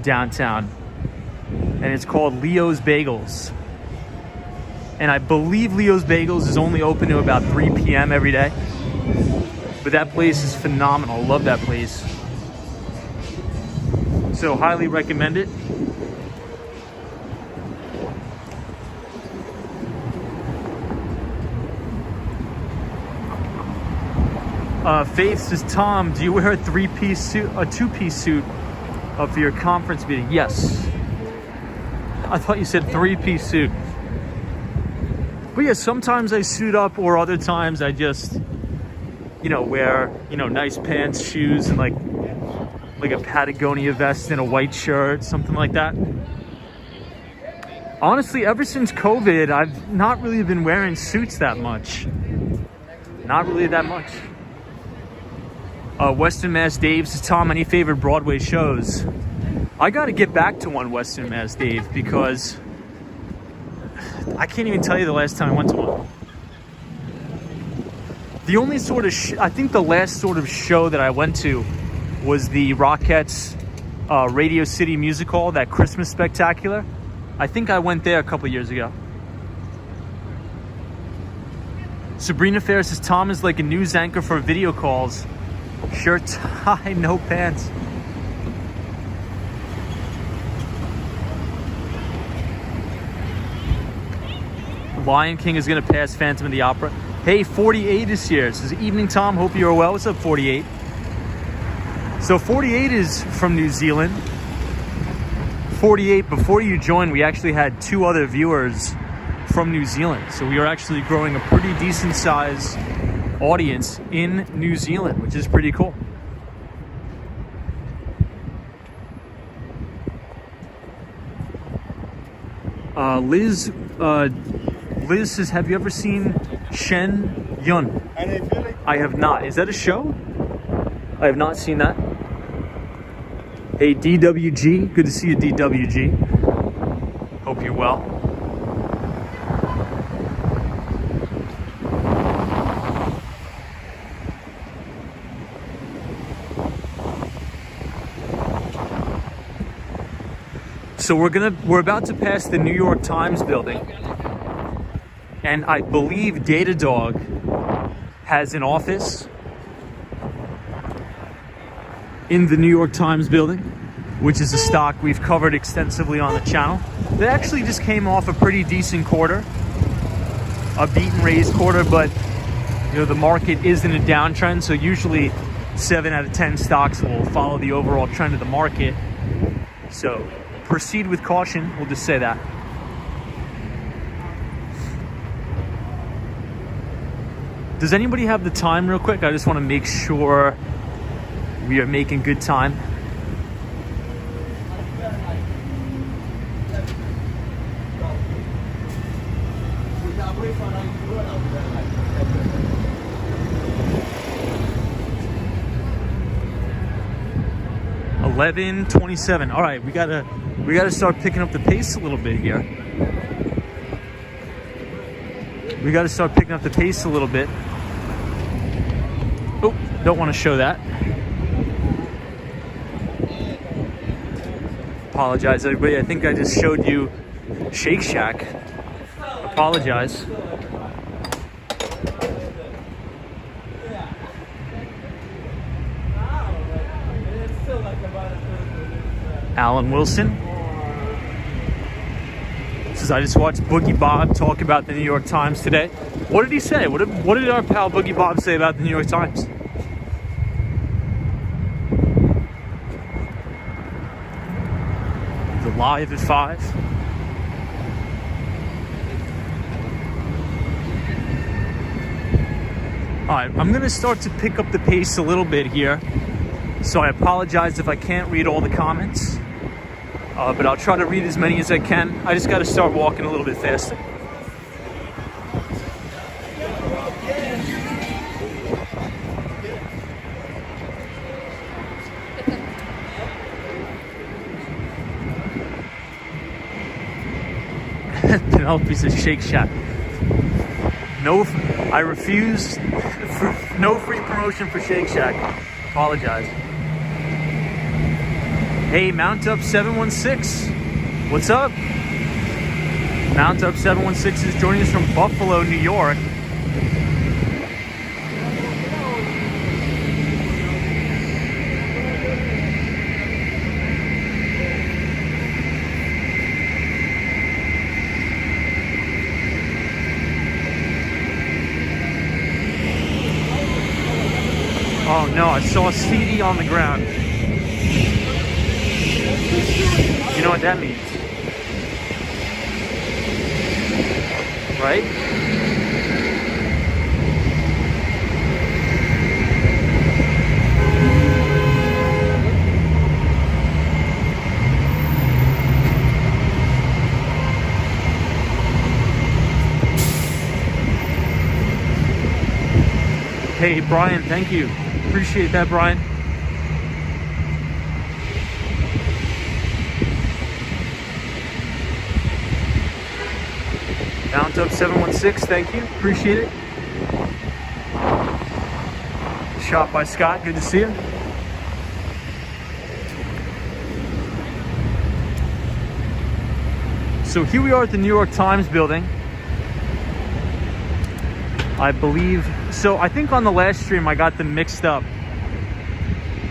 downtown. And it's called Leo's Bagels. And I believe Leo's Bagels is only open to about 3 p.m. every day. But that place is phenomenal. Love that place. So highly recommend it. Faith says, Tom, do you wear a 3-piece suit, a 2-piece suit for your conference meeting? Yes. I thought you said 3-piece suit. But yeah, sometimes I suit up, or other times I just, wear, nice pants, shoes, and like a Patagonia vest and a white shirt, something like that. Honestly, ever since COVID, I've not really been wearing suits that much. Not really that much. Western Mass Dave says, Tom, any favorite Broadway shows? I got to get back to one, Western Mass Dave, because I can't even tell you the last time I went to one. The only sort of, I think the last sort of show that I went to was the Rockettes Radio City Music Hall, that Christmas spectacular. I think I went there a couple years ago. Sabrina Fair says, Tom is like a news anchor for video calls. Shirt, tie, no pants. Lion King is going to pass Phantom of the Opera. Hey, 48 is here. Says, evening, Tom. Hope you're well. What's up, 48? So 48 is from New Zealand. 48, before you joined, we actually had 2 other viewers from New Zealand. So we are actually growing a pretty decent size audience in New Zealand, which is pretty cool. Liz says, have you ever seen Shen Yun? I have not. Is that a show? I have not seen that. Hey, DWG. Good to see you, DWG. Hope you're well. So we're about to pass the New York Times building, and I believe Datadog has an office in the New York Times building, which is a stock we've covered extensively on the channel. They actually just came off a pretty decent quarter, a beat and raise quarter, but the market is in a downtrend, so usually 7 out of 10 stocks will follow the overall trend of the market. So proceed with caution, we'll just say that. Does anybody have the time real quick? I just want to make sure we are making good time. $11.27. All right, we gotta start picking up the pace a little bit here. Oh, don't want to show that. Apologize, everybody. I think I just showed you Shake Shack. Apologize. Alan Wilson says, I just watched Boogie Bob talk about the New York Times today. What did he say? What did our pal Boogie Bob say about the New York Times? The Live at 5. Alright, I'm going to start to pick up the pace a little bit here. So I apologize if I can't read all the comments. But I'll try to read as many as I can. I just got to start walking a little bit faster. Penelope says Shake Shack. No, I refuse. No free promotion for Shake Shack. Apologize. Hey, Mount Up 716. What's up? Mount Up 716 is joining us from Buffalo, New York. Oh no, I saw a CD on the ground. You know what that means, right? Hey, Brian, thank you. Appreciate that, Brian. Mount Up 716, thank you. Appreciate it. Shot by Scott, good to see you. So here we are at the New York Times building. I believe, so I think on the last stream I got them mixed up.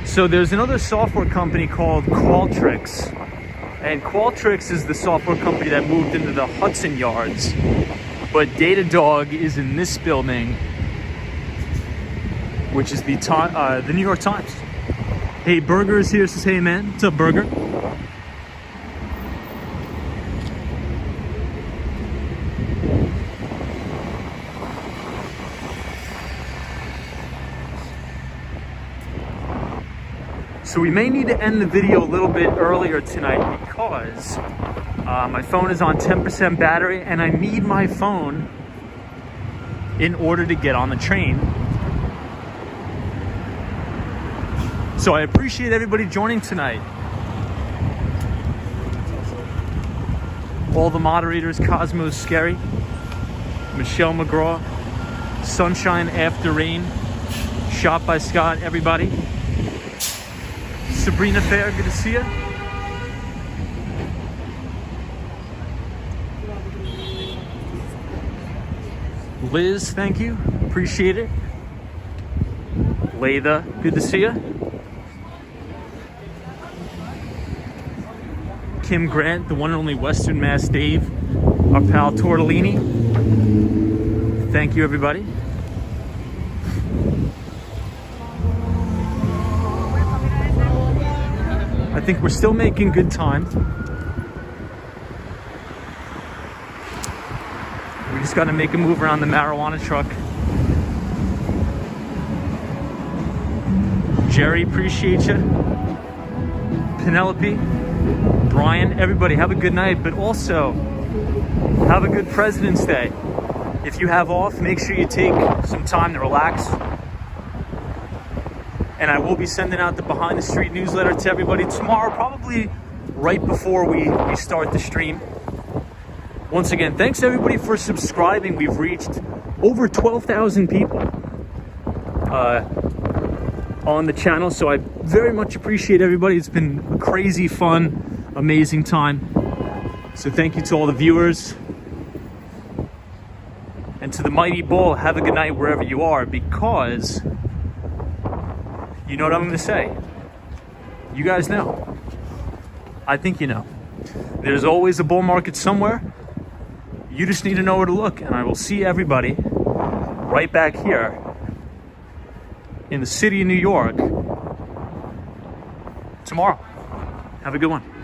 So there's another software company called Qualtrics. And Qualtrics is the software company that moved into the Hudson Yards. But Datadog is in this building, which is the New York Times. Hey, Burger is here, says, hey man, what's up, Burger? So we may need to end the video a little bit earlier tonight because my phone is on 10% battery and I need my phone in order to get on the train. So I appreciate everybody joining tonight. All the moderators, Cosmos Scary, Michelle McGraw, Sunshine After Rain, Shot by Scott, everybody. Sabrina Fair, good to see you. Liz, thank you. Appreciate it. Latha, good to see you. Kim Grant, the one and only Western Mass Dave, our pal Tortellini. Thank you, everybody. I think we're still making good time. We just got to make a move around the marijuana truck. Jerry, appreciate you. Penelope, Brian, everybody, have a good night, but also have a good President's Day. If you have off, make sure you take some time to relax. And I will be sending out the Behind the Street newsletter to everybody tomorrow, probably right before we start the stream. Once again, thanks everybody for subscribing. We've reached over 12,000 people. on the channel. So I very much appreciate everybody. It's been a crazy, fun, amazing time. So thank you to all the viewers. And to the mighty bull, have a good night wherever you are, because you know what I'm going to say. You guys know. I think you know. There's always a bull market somewhere. You just need to know where to look. And I will see everybody right back here in the city of New York tomorrow. Have a good one.